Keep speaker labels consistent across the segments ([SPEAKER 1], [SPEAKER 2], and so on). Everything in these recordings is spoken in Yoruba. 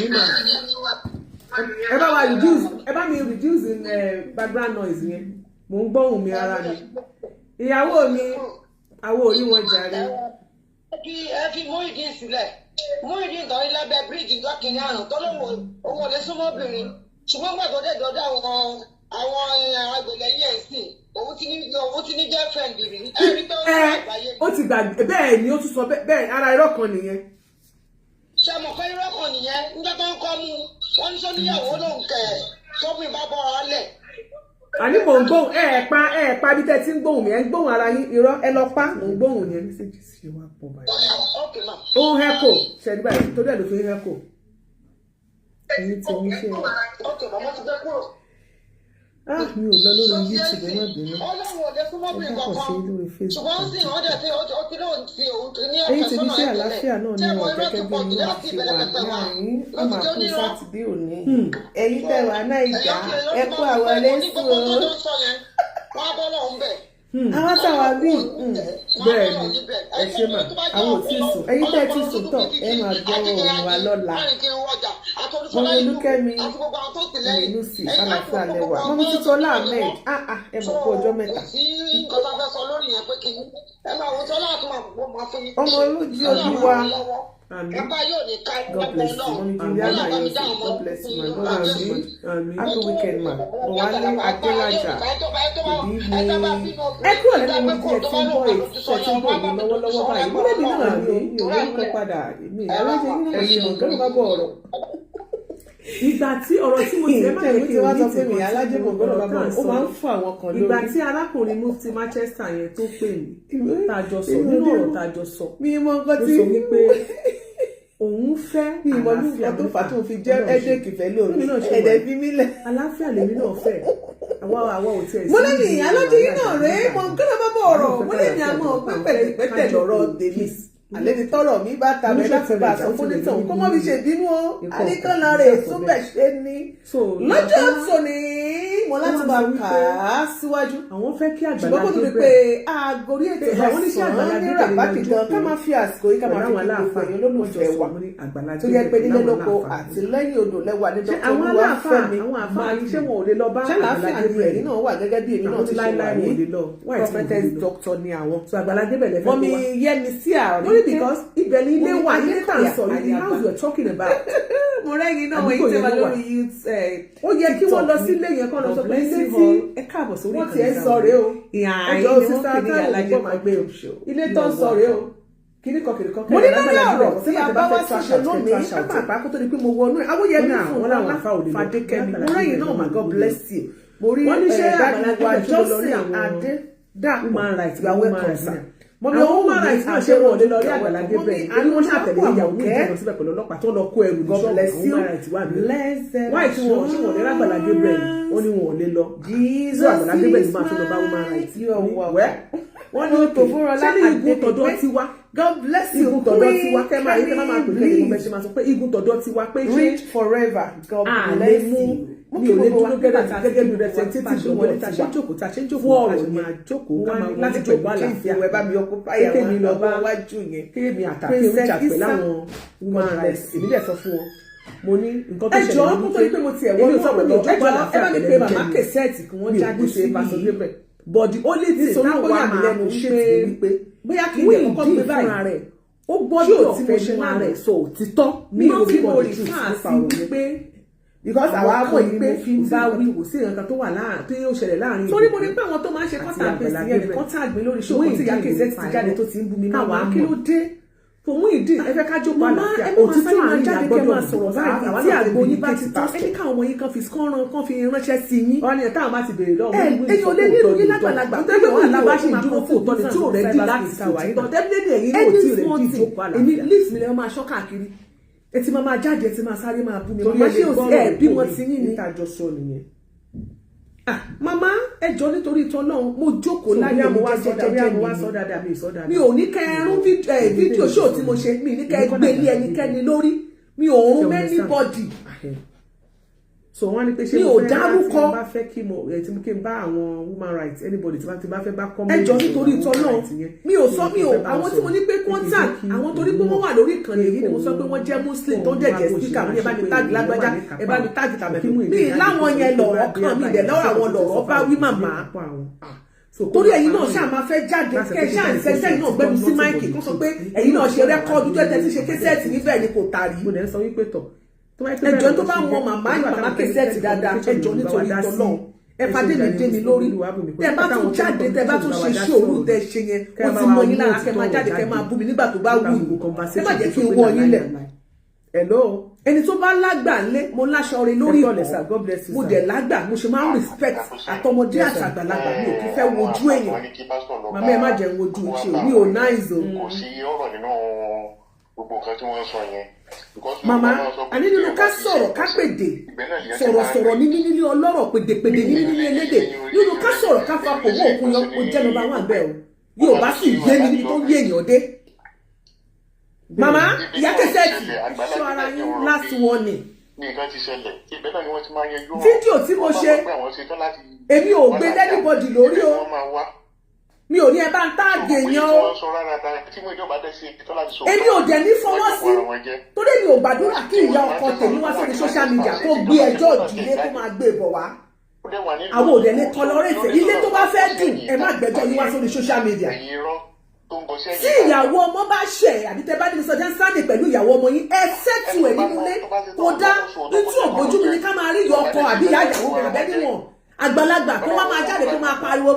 [SPEAKER 1] àmì mà ẹ bá wa reduce ẹ bá mi reduce in background noise yẹn mò ń gbóhùn mi ara mi ìyàwó mi àwọn orí wọn jàre.
[SPEAKER 2] ẹ fi Muyideen sílẹ̀ Muyideen tọ́rí lábẹ́ bíríìjì lọ́kìnní àrùn tó lóun òun ò lè súnmọ́ obìnrin ṣùgbọ́n gbàgbọ́ dé dọ́dọ̀ àwọn agbèlẹ́yìn ẹ̀sìn òun ti ní girlfriend rí ẹ̀rí tó ń bá àgbáyé.
[SPEAKER 1] ó ti gbàgbé bẹ́ẹ̀ ni ó tún sọ bẹ́ẹ̀ ara irọ́ kan nìyẹn.
[SPEAKER 2] ṣé mo fẹ́ irọ́ kan nìyẹn nígbà tó ń kọ́ mú wọn ní sọ́níyàwó lòun kẹ̀ tóbi bá bọ́ ọ lẹ̀.
[SPEAKER 1] àní mò ń gbóhùn pa bí tẹ́ ti ń gbóhùn mi ẹ ń gbóhùn ara yín irọ́ ẹ lọ pa mò ń gbóhùn yẹn mẹ́sẹ̀jì sí wa pọ̀ báyìí. ó ń hẹ́kò ṣẹ́ni báyìí torí ẹ̀ ló fi ń hẹ́kò. ẹ̀yin tí omi ṣe mi ò lọ lórí YouTube ẹ má bínú ẹ dákọ̀ sí lórí Facebook. ẹ̀yin tí mi ṣe àlàáfíà náà ní ọ̀ gẹ́gẹ́ bí mi náà ti wà láàrin a máa kú sátidé òní. ẹ̀yin tẹ́ wà Naija ẹ kú àwọn ẹlẹ́sìn o. àwọn táwa bí bẹ́ẹ̀ ni ẹ ṣe mà àwọn ò tí ì sùn ẹ̀yin tẹ́ ti sùn tọ̀ ẹ máa gbọ́ ohùn wa lọ́la. mọ́mí Olúkẹ́mi ìrìnnú sí àlàáfíà lẹ́wà mọ́mí Títọ́lá Ahmed ẹ mọ̀ kó ọjọ́ mẹ́ta. ọmọ olójú Olúwa. Amen. God bless you. Mommy Juliana, God bless you, my God. Amen. Happy weekend, ma. Owale Adelaja. Good evening. Ẹ kúrò lẹ́nu mi tí ẹ ti ń bọ̀ mi lọ́wọ́lọ́wọ́ báyìí. Mo lè mi náà ní òwe nǹkan padà. Èmi ọ̀gá bá bọ̀ ọ̀rọ̀. Ìgbà tí ọ̀rọ̀ tí mo ti ẹ má lè kí wá sọ pé mi alájẹ́ mọ̀ gbọ́dọ̀ bá bọ̀ ó máa ń fún àwọn kan lórí. Ìgbà tí arákùnrin Mufti Manchester yẹn tó pè mí tàjọ sọ nínú ọ̀rọ̀ tàjọ sọ. Mi mọ nǹkan tí ó sọ wípé òun fẹ́ àlàáfíà tó fà tó fi jẹ́ ẹ́dẹ́kì fẹ́ lórí ẹ̀dẹ̀ bí mílẹ̀. àlàáfíà lèmi náà fẹ́ àwa ò tiẹ̀ sí. mo lè ní alájẹ yìí náà rèé mo ń kọ́nà bá bọ̀ ọ̀rọ̀ mo lè ní àmọ́ pẹ́pẹ́lẹ́ lọ́rọ̀ tèmi alẹ́ ti tọrọ mi bá ta bẹ́ẹ̀ láti bá aṣọ fún nítàn kó mọ́ mi ṣe bínú o àníkànnà rẹ̀ súnbẹ̀ ṣe ní. lọ́jọ́ tòní mo láti máa kà á síwájú. àwọn fẹ́ kí Àgbàlá Gabriel ṣùgbọ́n kò tó di pé àgórí ètò ìsọ̀rọ̀ ní ràbákì gan ká máa fi àsìkò yìí ká máa fi gbogbo ẹ̀yìn olólùfẹ́ wa tó yẹ pé nílé lóko àti lẹ́yìn odò lẹ́wà ní dr Olúwafẹ́mi àwọn àfáà yìí ṣé wọn ò lè lọ bá Àgbàlá Gabriel náà wà gẹ́gẹ́ bí èmi náà ti ṣe wà ní prophetess doctor ni àwọn. Àgbàlá Gabriel lẹ́fẹ̀ẹ́ mọ́mí Yẹ́misí àárín because ibẹ̀ ni ilé wà ilé tà ń sọ yìí the house we are talking about. mo rẹ́yìn náà wọ́n yìí tẹ́ wà lórí youth. ó yẹ kí wọ́n lọ sí ilé yẹn kọ́ lọ sọ pé ilé tí ẹ káàbọ̀ sórí ìkànnì wọ́n ti ẹ̀ sọ rèé o. ẹjọ́ sísá táwọn ìgbọ́ máa gbé o. ilé tó ń sọ rèé o. kíríkọ mo ní lórí ọ̀rọ̀ tí a bá wá ṣàṣẹ lónìí pápá kó tó di pé mo wọnú ẹ̀ awóyẹmí fún Fadékẹ́mi mo rẹ́yìn náà my God bless you. mo rí ẹ̀ẹ́dàgbà Jọ́sìn Adé human rights ìyàwó ẹ̀kọ́ sá mọ̀mí owó human rights náà ṣe wọ́n lé lọ rí Àgbàlá Gabriel ẹni wọ́n ṣàtẹ̀lé ìyàwó ní ìjọba síbẹ̀ pẹ̀lú ọlọ́pàá tó lọ kó ẹrù ní ṣọ́ọ̀bù human rights wà ní wáyé tí wọ́n ṣe wọ́n lé Àgbàlá Gabriel ó ní wọn ò lé lọ so Àgbàlá Gabriel máa tó lọ bá human rights wọ́n ní òkè ṣé ní igun tọ̀dọ̀ ti wá God bless you igun tọ̀dọ̀ ti wá kẹ́ máa yí kẹ́ máa pè kẹ́ ní mo fẹ́ ṣe máa sọ pé igun tọ̀dọ̀ ti wá pé
[SPEAKER 3] rich forever God bless you.
[SPEAKER 1] mi ò lè dúró gẹ́gẹ́ bí representative ló wọlé tàṣẹ jókòó fún ọ̀rọ̀ ni jókòó láti jókòó àlàáfíà
[SPEAKER 3] ìwé bá mi ọkọ fáyà wọn lọ bá wájú yẹn
[SPEAKER 1] kéèmí àtàkì oríṣà pẹ̀lú àwọn human rights èmi dẹ̀ sọ fún wọn mo ní nǹkan tó ṣẹlẹ̀ ní pé mo ti ẹ̀wọ́ sọ pé mi ò jókòó àlàáfíà ẹ bá mi pe màmá kẹsẹ́ẹ̀tì kí wọ́n jáde sí i but the only thing táwọn wà máa ń ṣe wípé bóyá kí ni ẹ̀kọ́ gbé báyìí rẹ̀ ó gbọ́dọ̀ fẹ́ fún rẹ̀ so òtítọ́ ní òbí bọ̀dù tù nípa òun because àwa mọ̀ yìí pé bá wí kò sí nǹkan tó wà láàrin tó yóò ṣẹlẹ̀ láàrin ìlú. torí mo ní pé àwọn tó máa ń ṣe contact pèsè yẹn nìkan tag mi lórí ṣòwò tí ìyá kẹsẹ̀ ti jáde tó ti ń bu mi náà wà á kí ló dé. fòmù ìdí ẹ fẹ́ ká jókòó àlàáfíà òtítọ́ àárín àgbọ̀dọ̀ sọ̀rọ̀ báyìí tí àgbo yín bá ti tán ẹni káwọn ọmọ yín kan fi ránṣẹ́ sí yín. wọ́n ní táwọn bá ti béèrè lọ́wọ́ ẹ̀yin ò lè ní ìròyìn lágbàlagbà tó yẹ wọ́n alábá ṣì dúró fún òtọ́ ni tí ò rẹ̀ dì láti kàwáyé náà definitely ẹ̀yin náà ò tí ò rẹ̀ dì ìjókòó àlàáfíà. èmi list mi lẹ́yìn máa ṣọ́ káàkiri etí máa jáde etí máa sáré máa bú mi màmá ṣé o sí ẹ bí wọn ti yín ni ìtajọ sọ nìyẹn. màmá ẹjọ nítorí ìtàn náà mo jókòó láyé mo wá sọ dáadáa mi ò ní kẹ ẹrún fídíò ṣó tí mo ṣe mi ní kẹ gbé ní ẹnikẹ́ni lórí mi ò rún mẹ́ni bọ́dì so wọ́n ní pé ṣé mo fẹ́ kí n bá àwọn woman rights anybody tí bá fẹ́ bá comment
[SPEAKER 3] ẹjọ́ nítorí ìtọ́nà mi ò sọ mi ò àwọn tí mo ní pé contact àwọn torí pé wọ́n wà lórí ìkànnì yìí ni mo sọ pé wọ́n jẹ́ muslim tó ń jẹ́ speaker mi ẹ bá mi tag lágbájá ẹ bá mi tag tàbí mi láwọn yẹn lọ̀rọ̀ kan mi dẹ̀ lọ́rọ̀ àwọn lọ̀rọ̀ bá wí màmá torí ẹ̀yin náà ṣáà máa fẹ́ jáde kẹ́ ṣáà ń ṣẹ́ṣẹ́ náà gbẹ́nu sí máìkì kó sọ pé ẹ̀yin náà ṣe rẹ́kọ́ọ̀dù tó tẹ́tí ṣe késẹ́ẹ̀tì níbẹ̀ ni kò tari ẹjọ́ tó bá mọ màmá késẹ́ẹ̀tì dáadáa ẹjọ́ nítorí ìtọ́lọ́ ẹ fàdé mi dé mi lórí tẹ bá tún jáde tẹ bá tún ṣe ṣé òru tẹ ṣe yẹn ó ti mọ yín lára kẹ máa jáde kẹ máa bú mi nígbà tó bá wù ú ẹ má jẹ́ kí n wọ yín lẹ̀ ẹni tó bá lágbà ńlé mo láṣọ rẹ lórí ìkọ̀ mo dẹ̀ lágbà mo ṣe máa ń respect àtọmọdé àtàgbàlagbà mi ò kí fẹ́ wojú èèyàn màmá ẹ má jẹ́ wojú ṣe mi ò náìzò.
[SPEAKER 4] kò sí ọ̀rọ̀ nínú gbogbo nǹkan tí wọ́n sọ yẹn.
[SPEAKER 3] màmá àní nínú ká sọ̀rọ̀ ká pèdè sọ̀rọ̀sọ̀rọ̀ ní nílé ọlọ́rọ̀ pèdèpèdè ní nílé elédè nínú ká sọ̀rọ̀ ká fa kòwó òkun yọ kó jẹ́ lọ́ba wà bẹ́ẹ̀ o yóò bá sì yé mi níbi tó yé èèyàn dé. màmá ìyá kẹsẹ́ẹ̀tì ṣọ́ ara yín last warning.
[SPEAKER 4] nǹkan ti ṣẹlẹ̀ ibẹ̀ náà ni wọ́n ti máa yanjú wọn.
[SPEAKER 3] fídíò tí mo ṣe èmi ò gbé anybody lórí o mi ò ní ẹ bá ń táàgì èèyàn o èmi ò dẹ̀ ní fọwọ́ sí torí mi ò gbàdúrà kí ìyá ọkọ tèmi wá sórí social media kó gbé ẹjọ́ ìdílé kó máa gbé bọ̀ wá àwọn òdẹ ní tolerate ilé tó bá fẹ́ dùn ẹ má gbẹ́jọ́ yín wá sórí social media tí ìyàwó ọmọ bá ṣẹ̀ àbí tẹ bá ní sọjá sáni pẹ̀lú ìyàwó ọmọ yín ẹ ṣètù ẹ nínú ilé kó dá nítorí ògbójú mi ní ká máa rí ìyá ọkọ àbí ìyá ìyàwó bẹ̀rẹ̀ níwọ̀n àgbàlagbà kó wá máa jáde kó máa pariwo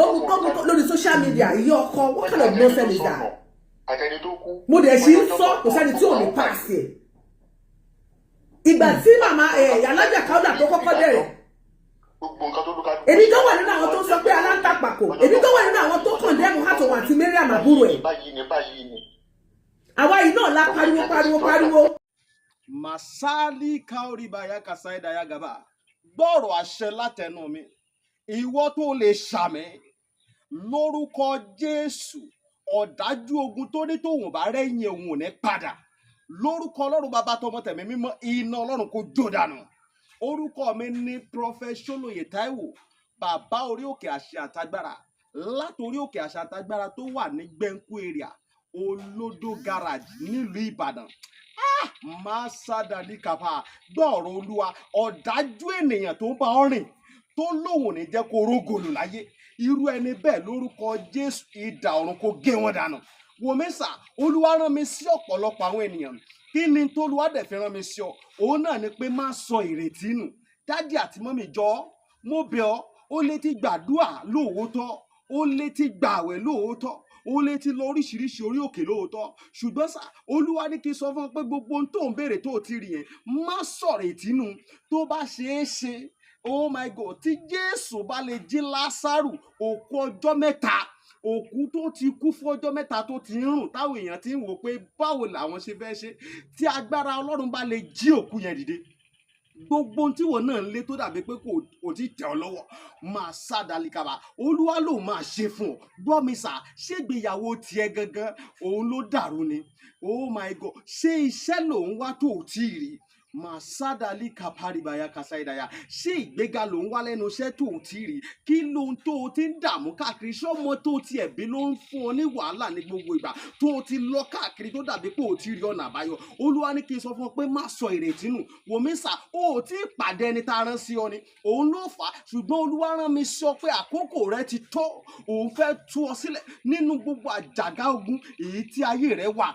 [SPEAKER 3] òmùkọ́ lórí social media ìyá ọkọ what kind of nonsense is that mo dẹ̀ ṣì ń sọ kò sẹ́ni tí ò ní pàṣẹ ìgbà tí màmá alájà káwọ́dà tó kọ́kọ́ bẹ̀rẹ̀ èmi tó wà nínú àwọn tó ń sọ pé aláǹtàpàkò èmi tó wà nínú àwọn tó kàn dẹ́mu hàtòwò àti Mariam àbúrò ẹ̀ àwa yìí náà la pariwo.
[SPEAKER 5] Masali kaoribaya kasaida ya gaba gbọ́rọ̀ àṣẹ látẹnu mi ìwọ tó lè ṣàmì lórúkọ Jésù ọ̀dájú ogun tó ní tòun bá rẹ́yìn òun ò ní padà lórúkọ Ọlọ́run bàbá tọmọ tẹ̀mí mímọ́ iná Ọlọ́run kò jó dànù orúkọ mi ní Prophet Ṣólóyè Táíwò bàbá orí òkè àṣẹ àtagbára látòrí òkè àṣẹ àtagbára tó wà ní Gbẹ̀ǹkú area Olódó garage nílùú Ìbàdàn máa sádàlí kàfà gbọ́ọ̀rọ̀ Olúwa ọ̀dájú ènìyàn tó ń bá ọ rìn tó lóun ní jẹ́ kó rógòlù láyé irú ẹni bẹ́ẹ̀ lórúkọ Jésù idà ọ̀run kó gé wọn dànù wòmísà Olúwa rán mi sí ọ̀pọ̀lọpọ̀ àwọn ènìyàn kí ni tó Olúwa dẹ̀ fi rán mi sí ọ òun náà ni pé má sọ ìrètí nù dádì àti mọ́mì jọ mo bẹ̀ ọ́ ó lè ti gbàdúrà lóòótọ́ ó lè ti gbààwẹ̀ lóòótọ́ ó lè ti lọ oríṣiríṣi orí òkè lóòótọ́ ṣùgbọ́n sá Olúwa ní kí n sọ fún ọ pé gbogbo ohun tó ń béèrè tó ti rí yẹn má sọ̀rọ̀ ìtínú tó bá ṣeé ṣe oh my God tí Jésù bá lè jí Lásárù òkú ọjọ́ mẹ́ta òkú tó ti kú fún ọjọ́ mẹ́ta tó ti ń rùn táwọn èèyàn ti ń wò pé báwo làwọn ṣe fẹ́ ṣe tí agbára Ọlọ́run bá lè jí òkú yẹn dìde gbogbo tí wọn náà ń lé tó dàbí pé kò tí tẹ̀ ọ́ lọ́wọ́ máa sádàlí kaba Olúwa ló máa ṣe fún ọ gbọ́ mi sà ṣégbéyàwó tiẹ̀ gangan òun ló dàrú ni oh my God ṣé iṣẹ́ lòun wá tó ò tí ì rí màsádàlí kàpárìbàyà kàsáìdàyà ṣé ìgbéga ló ń wá lẹ́nu iṣẹ́ tó o ti rí kí ló ń tó o ti ń dààmú káàkiri ṣé ọmọ tó o ti ẹ̀bí ló ń fún ọ ní wàhálà ní gbogbo ìgbà tó o ti lọ káàkiri tó dàbí pé o ti rí ọ̀nà àbáyọ Olúwa ní kí n sọ fún ọ pé má sọ ìrètí nù wòmísà o ò tí ì pàdé ẹni tá a rán sí ọ ni òun ló fà á ṣùgbọ́n Olúwa rán mi sọ pé àkókò rẹ ti tó òun fẹ́ tú ọ sílẹ̀ nínú gbogbo àjàgà ogun èyí tí ayé rẹ wà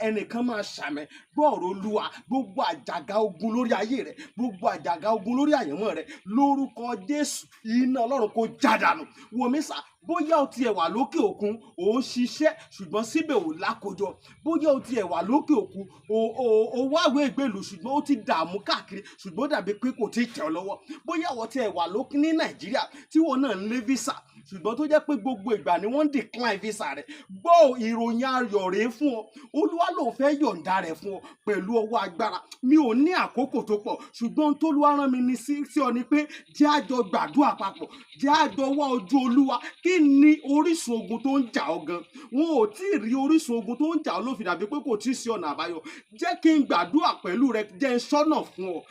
[SPEAKER 5] ẹnìkan máa ṣàmẹ gbọ́ọ̀rọ̀ Olúwa gbogbo àjàgà ogun lórí ayé rẹ gbogbo àjàgà ogun lórí àyànmọ́ rẹ lórúkọ Jésù iná Ọlọ́run kó jádànù wòmísà bóyá o tiẹ̀ wà lókè òkun ò ń ṣiṣẹ́ ṣùgbọ́n síbẹ̀ ò lákòjọ bóyá o tiẹ̀ wà lókè òkun ò wáwé ìgbèlú ṣùgbọ́n ó ti dààmú káàkiri ṣùgbọ́n dàbí pé kò tí ì tẹ̀ ọ́ lọ́wọ́ bóyá o tiẹ̀ wà lókè ní Nàìjíríà tí wọn náà ń lé visa ṣùgbọ́n tó jẹ́ pé gbogbo ìgbà ni wọ́n ń decline visa rẹ̀ gbọ́ ìròyìn ayọ̀ rèé fún ọ Olúwa ló fẹ́ yọ̀ǹda rẹ̀ fún ọ pẹ̀lú ọwọ́ agbára mi ò ní àkókò tó pọ̀ ṣùgbọ́n tó Olúwa rán mi ní sí ọ ni pé jẹ́ àjọ gbàdúrà papọ̀ jẹ́ àjọ wá ojú Olúwa kí kí ni orísun ogun tó ń jà ọ́ gan? Wọn ò tí ì rí orísun ogun tó ń jà ọ́ ló fi dàbí pé kò tí ì sí ọ̀nà àbáyọ. Jẹ́ kí n gbàdúrà pẹ̀lú rẹ, jẹ́ n ṣọ́nà fún ọ.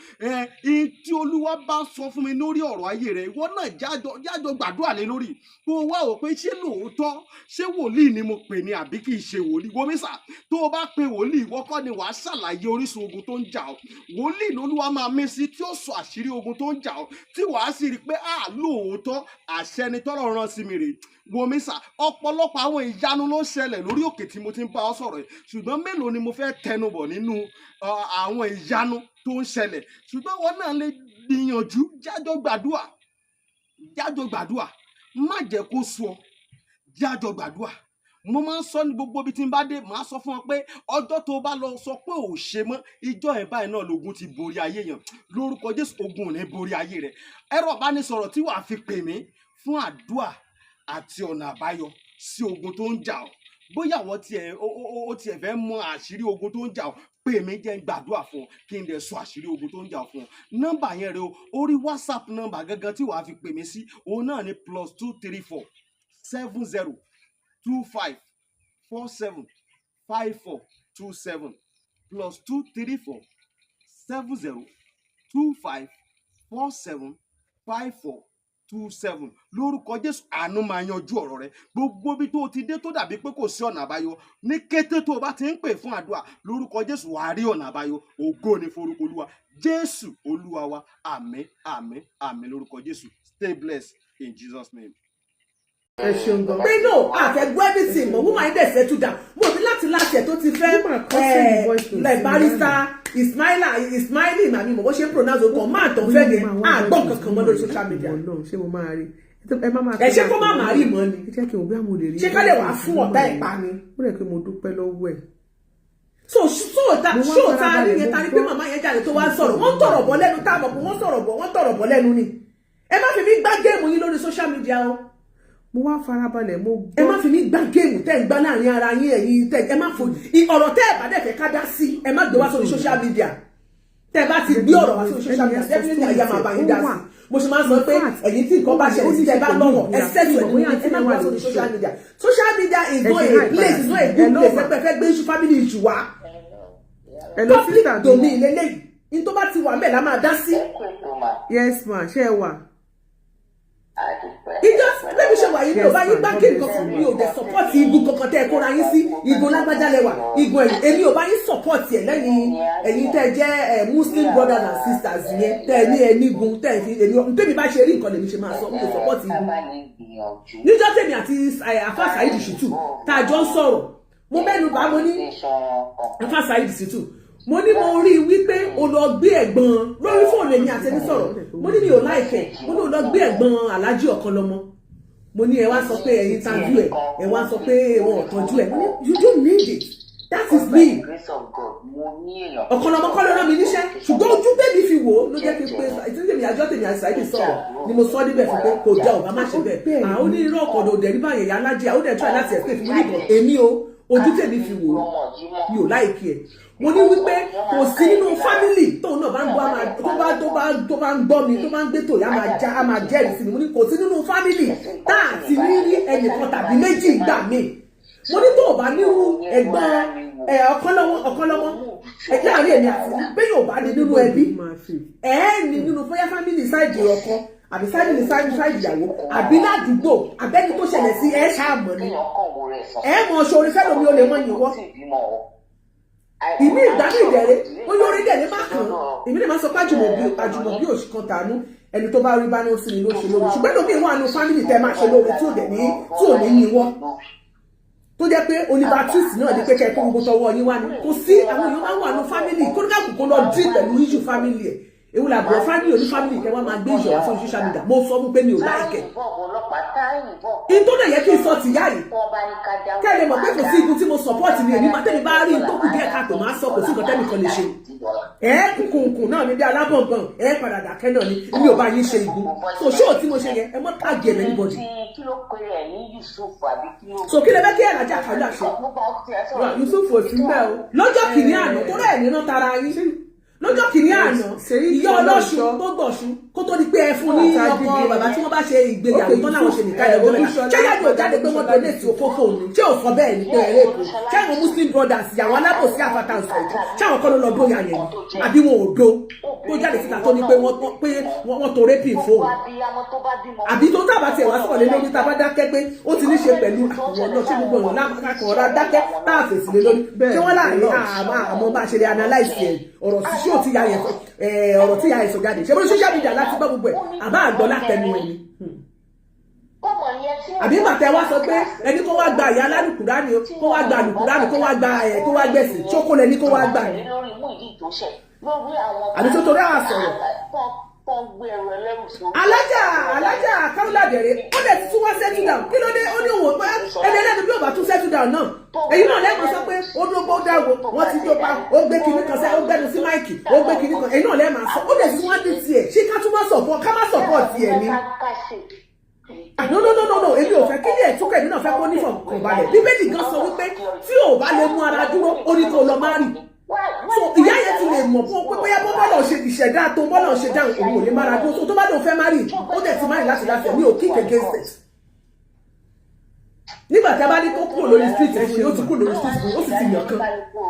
[SPEAKER 5] Tí Olúwa bá sọ fún mi lórí ọ̀rọ̀ ayé rẹ, ìwọ náà jájọ gbàdúrà lé lórí. Kó o wá wò pé ṣé lóòótọ́ ṣé wòlíì ni mo pè ní àbí kì í ṣe wòlíì. Wòmísà, tó o bá pe wòlíì, ìwọ kọ́ ni wàá ṣàlàyé orísun ogun tó ń jà ọ́. Wòlíì lolúwa máa mí sí tí ó sọ àṣírí ogun tó ń jà ọ́, tí wàá sì rí i pé lóòótọ́ àṣẹ ni tọ́lọ́run rán sí mi rèé. Wòmísà, ọ̀pọ̀lọpọ̀ àwọn ìyanu ló ń ṣẹlẹ̀ lórí òkè tí mo ti ń bá ọ sọ̀rọ̀ yìí, ṣùgbọ́n mélòó ni mo fẹ́ tẹnubọ̀ nínú àwọn ìyanu tó ń ṣẹlẹ̀. Ṣùgbọ́n wọn náà lè gbìyànjú, jájọ gbàdúrà, má jẹ́ kó sú ọ, jájọ gbàdúrà. Mo máa ń sọ ní gbogbo ibi tí n bá dé, màá sọ fún ọ pé ọjọ́ tó bá lọ sọ pé ò ṣe mọ́, ìjọ ẹ̀ báyìí náà lógun ti borí ayé yẹn. Lórúkọ Jésù, ogun ò ní borí ayé rẹ. Ẹ̀rọ ìbánisọ̀rọ̀ tí wàá fi pè mí fún àdúrà àti ọ̀nà àbáyọ sí ogun tó ń jà ọ́. Bóyá àwọn tiẹ̀ fẹ́ mọ àṣírí ogun tó ń jà ọ́, pè mí jẹ́ n gbàdúrà fún ọ kí n dẹ̀ sọ àṣírí ogun tó ń jà ọ́ fún ọ. Nọ́mbà yẹn rẹ o, orí WhatsApp nọ́mbà gangan tí wàá fi pè mí sí, òun náà ni +234 70 25 47 54 27 +234 70 25 47 54 27. Lórúkọ Jésù, àánú máa yanjú ọ̀rọ̀ rẹ. Gbogbo bí tó ti dé tó dàbí pé kò sí ọ̀nà àbáyọ, ní kété tó o bá ti ń pè fún àdúrà, lórúkọ Jésù wàá rí ọ̀nà àbáyọ. Ògo ni forúkọ Olúwa. Jésù Olúwa wa. Àmín, àmín, àmín lórúkọ Jésù. Stay blessed in Jesus' name.
[SPEAKER 3] Ẹ ṣeun gan. Pé no, àfẹ́gbọ́ everything mọ̀, woman yìí dẹ̀ settle down. Mo ní láti ẹ̀ tó ti fẹ́ like barrister Ismaili màmí mo bó ṣe ń pronounce orúkọ máa tán fẹ́ yẹn àgbọ̀n kankan mọ́ lórí social media.
[SPEAKER 1] Ṣé mo máa rí?
[SPEAKER 3] Ẹ ṣe kó má máa rí mọ́ ni.
[SPEAKER 1] Ẹ jẹ́ kí n bí àmọ́ lè rí.
[SPEAKER 3] Ṣé ká lè wá fún ọ̀tá ẹ̀ pa ni?
[SPEAKER 1] Ó rẹ̀ pé mo dúpẹ́ lọ́wọ́ ẹ̀.
[SPEAKER 3] ṣó ta rí yẹn ta rí pé màmá yẹn jáde tó wá sọ̀rọ̀ wọ́n tọ̀rọ̀ bọ̀ lẹ́nu tá a mọ̀ pé wọ́n tọ̀rọ̀ bọ̀ lẹ́nu ni. Ẹ má fi mí gbá géèmù yín lórí social media o.
[SPEAKER 1] Mo wá farabalẹ̀ mo gbọ́.
[SPEAKER 3] Ẹ má fi mí gbá géèmù tẹ́ ń gbá láàrin ara yín ẹ̀yin tẹ́ ẹ má fò ọ̀rọ̀ tẹ́ ẹ̀ bá dẹ̀ fẹ́ ká dá sí ẹ má gbé wá sórí social media. Tẹ́ bá ti gbé ọ̀rọ̀ wá sórí social media definitely àyà máa bá yín dá sí. Mo ṣe máa ń sọ pé ẹ̀yin tí nǹkan bá ṣẹlẹ̀ sí tẹ́ bá lọ́wọ́ ẹ sẹ́tù ẹ̀ ní ẹ má gbé wá sórí social media. Social media is not a place, is not a good place ẹ fẹ́ gbé issue family issue wá. Public domain lélẹ́yìí ní tó bá ti wà mẹ́ẹ̀ la máa dá sí.
[SPEAKER 1] Yes ma, ṣé ẹ wà?
[SPEAKER 3] Ìjọ bẹ́ẹ̀ ṣe wà yìí mi ò bá yín gbá kí nǹkan fún mi ò dẹ̀ support igun kankan tẹ́ ẹ kóra yín sí igun lágbájá lẹ́wà igun ẹ̀yìn èmi ò bá yín support ẹ̀ lẹ́yìn ẹ̀yin tẹ́ ẹ jẹ́ Muslim brothers and sisters yẹn tẹ́ ẹ ní ẹni igun tẹ́ ẹ fi èmi tẹ́mi bá ṣe rí nǹkan lèmi ṣe máa sọ mi ò support igun. Níjọ́ tèmi àti Afa Saheed Shittu tá a jọ ń sọ̀rọ̀ mo mẹ́nu bá mo ní Afa Saheed Shittu mo ní mo rí wípé o lọ gbé ẹ̀gbọ́n lórí fóònù èmi àti ẹni sọ̀rọ̀ mo ní mi ò láìpẹ́ mo ní o lọ gbé ẹ̀gbọ́n Alhaji Ọ̀kanlọ́mọ mo ní ẹ wá sọ pé ẹ̀yin tàbí ẹ wá sọ pé wọn ò tọ́jú ẹ you don't need it that is me. Ọ̀kanlọ́mọ kọ́ ló rán mi níṣẹ́ ṣùgbọ́n ojú tèmi fi wò ó ló jẹ́ kí n pé ìtúndèmí àjọ tèmi àti Saheed sọ̀rọ̀ ni mo sọ níbẹ̀ fún pé kò jẹ́ ọ̀bá má ṣe bẹ́ẹ̀ àwọn onírúurú ọ̀kọ̀dọ̀ òdẹ̀rí báyẹn yà lájẹ́ àwọn òdẹ̀ try láti escape fún mi nìkan èmi o ojú tèmi fi wò ó mi ò láìkí ẹ̀ mo ní wípé kò sí nínú fámìlì tóun náà bá ń gbọ́ tó bá ń gbọ́ mi tó bá ń gbé tòyá á máa jẹ́rìí sí mi mo ní kò sí nínú fámìlì tá à ti rí ẹnìkan tàbí méjì gbà mí mo ní tó o bá nírú ẹ̀gbọ́n Ọ̀kanlọ́mọ láàrin èmi àti pé yóò bá ní nínú ẹbí ní nínú bóyá fámìlì sáìdì ọkọ àbí sáìdì sáìdì ìyàwó àbí ládùúgbò àbẹ́ni tó ṣẹlẹ̀ sí ẹ̀ ṣáàmọ̀ ni mọ̀ ṣorí fẹ́lẹ̀ omi ó lè mọ̀ yìnwọ́ ìmí ìgbàmí ìdẹ̀rẹ̀ ó yọrí dẹ̀rẹ̀ má kàn èmi lè má sọ pé àjùmọ̀bí òṣì kan tàánú ẹni tó bá rí bá ní ó sì ní ló ṣe lórí ṣùgbọ́n lómi ìwọ̀n àánú fámìlì tẹ́ máa ṣe lórí tí ò ní yìnwọ́ tó jẹ́ pé olibatrist náà di pé kẹ́kọ̀ọ́ gbogbo tọwọ́ yín wá ní kò sí àwọn èèyàn máa ń wà ní fámìlì kó nígbà kò lọ dí pẹ̀lú issue fámìlì ẹ̀ ewu la bọ̀ fámìlì oní fámìlì kẹ́ wá máa gbé ìṣòro fún social media mo sọ fún pé mi ò láìkẹ́ ìtọ́nà yẹ kí n sọ tìyá yìí kẹ́lẹ̀ mọ̀ pé kò sí igun tí mo support ni èmi máa tẹ́mi bá rí tó kù díẹ̀ káàtó máa sọ kò sí nǹkan tẹ́mi kan lè ṣe kùnkùn náà ní bí alábọ̀nbọ̀n padà dàkẹ́ náà ni mi ò bá yín ṣe igun so ṣóò tí mo ṣe yẹn ẹ mọ́ tàgé ẹ̀ anybody so kí lè bẹ́ kí Alhaji Àkàlà ṣe
[SPEAKER 1] Yusuf ò sí bẹ́ẹ̀ o
[SPEAKER 3] lọ́jọ́ kìíní àná tó rẹ̀ nínú tara yín lọ́jọ́ kìíní àná ìyá ọlọ́ṣun tó gbọ̀ṣun kó tó di pé ẹ fún ní ọkọ bàbá tí wọ́n bá ṣe ìgbéyàwó tán láwọn ṣe nìkan ẹ̀rọ mẹ́ta ṣé yàgò jáde pé wọ́n donate òfófó ni ṣé ò sọ bẹ́ẹ̀ ni pé ẹ̀rẹ́ èkó ṣé àwọn muslim brothers ìyàwó alábòsí àfàtà ọ̀sán ṣé àwọn kọ́ ló lọ bóyá yẹn ni àbí wọn ò do tó jáde síta tó ní pé wọ́n tó rẹ́pì fóònù àbí tó tábà tiẹ̀ wá sọ̀rọ̀ lé lórí tá a bá dákẹ́ pé ó ti ní ṣe pẹ̀lú àwọn náà ṣé gbogbo ọ̀nà lákàkọ̀ ọ̀rá dákẹ́ tá a fèsì lé lórí ṣé wọ́n láàrin àmọ́ bá ṣe lè analyse ẹ̀ ọ̀rọ̀ sí ṣé ò ti ya yẹn ọ̀rọ̀ tí ya ẹ̀ sọ jáde ṣé bó social media láti gbọ́ gbogbo ẹ̀ àbá àgbọ̀ látẹnu ẹ̀ ni. àbí bàtẹ wá sọ pé ẹni kó wá gba ìyá alálùkùránì kó wá gba alùkùránì kó wá gbẹ̀sìn ṣókó lẹni kó wá gbà ní. àbí tó torí àwọn sọ̀rọ̀ alájà káwùlàdẹ̀rẹ̀ ó lè tún wá settle down kí ló dé ó ní òun pé ẹni ẹlẹ́ni bí ò bá tún settle down náà èyí náà lẹ́gbọ̀n sọ pé ó dúró bó dáwò wọ́n ti tó pa ó gbé kinní kan sẹ́ ó gbẹ́nu sí máìkì ó gbé kinní kan èyí náà lẹ́ẹ̀ máa sọ ó lè tún wá dé tiẹ̀ ṣé ká tún má support ká má support tiẹ̀ ni. no èmi ò fẹ́ kí ní ẹ̀túnkọ̀ èmi náà fẹ́ kó nífọ̀n kò balẹ̀ bíbélì gan sọ wípé tí ò bá lè mú ara dúró ó ní kó lọ má rì so ìyá yẹn ti lè mọ̀ fún pé bóyá bọ́lá ṣe ìṣẹ̀dá tó bọ́lá ṣe dáhùn òun ò lè mára dúró so tó bá lóun fẹ́ má rì ó dẹ̀ ti má rì láti láti ẹ̀mí ò kí kéke sẹ̀ nígbà tí a bá ní kó kúrò lórí street fún yóò ti kúrò lórí street fún yóò sì ti yàn kan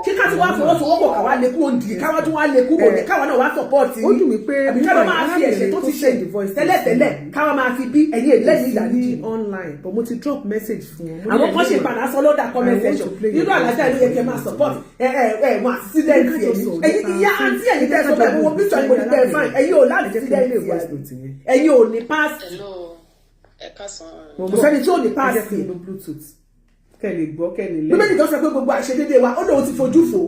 [SPEAKER 3] kí ká tí wá fọwọ́sowọ́pọ̀ káwá lè kúrò ndì káwá tún wá lè kúrò ní káwá náà wá sọpọ́ọ̀tì
[SPEAKER 1] ó dùn mí pé
[SPEAKER 3] àbí káwá máa fi ẹ̀ṣẹ̀ tó ti ṣe tẹ́lẹ̀tẹ́lẹ̀ káwá máa fi bí ẹ̀yìn èlẹ́yìn ìdánilẹ́jì
[SPEAKER 1] online but mo ti drop message fún wọn.
[SPEAKER 3] àwọn kan ṣe padà sọ lọ́dà comment section nínú àlàjá ìlú yẹn kẹ́ máa support wọn accident ẹ̀yìn ìyá àǹtí ẹ̀yìn tẹ́ sọ pé wo picture ìbò ní bẹ́ẹ̀ fine ẹ̀yìn ò láti accident ẹ̀yìn ò ní pass kò sẹ́ni tí ò ní pass
[SPEAKER 1] bluetooth kẹ́lẹ̀ gbọ́ kẹ́lẹ̀ lẹ́yìn.
[SPEAKER 3] bíbélì kan sọ pé gbogbo àṣedédé wa ó lóun ti fojú fò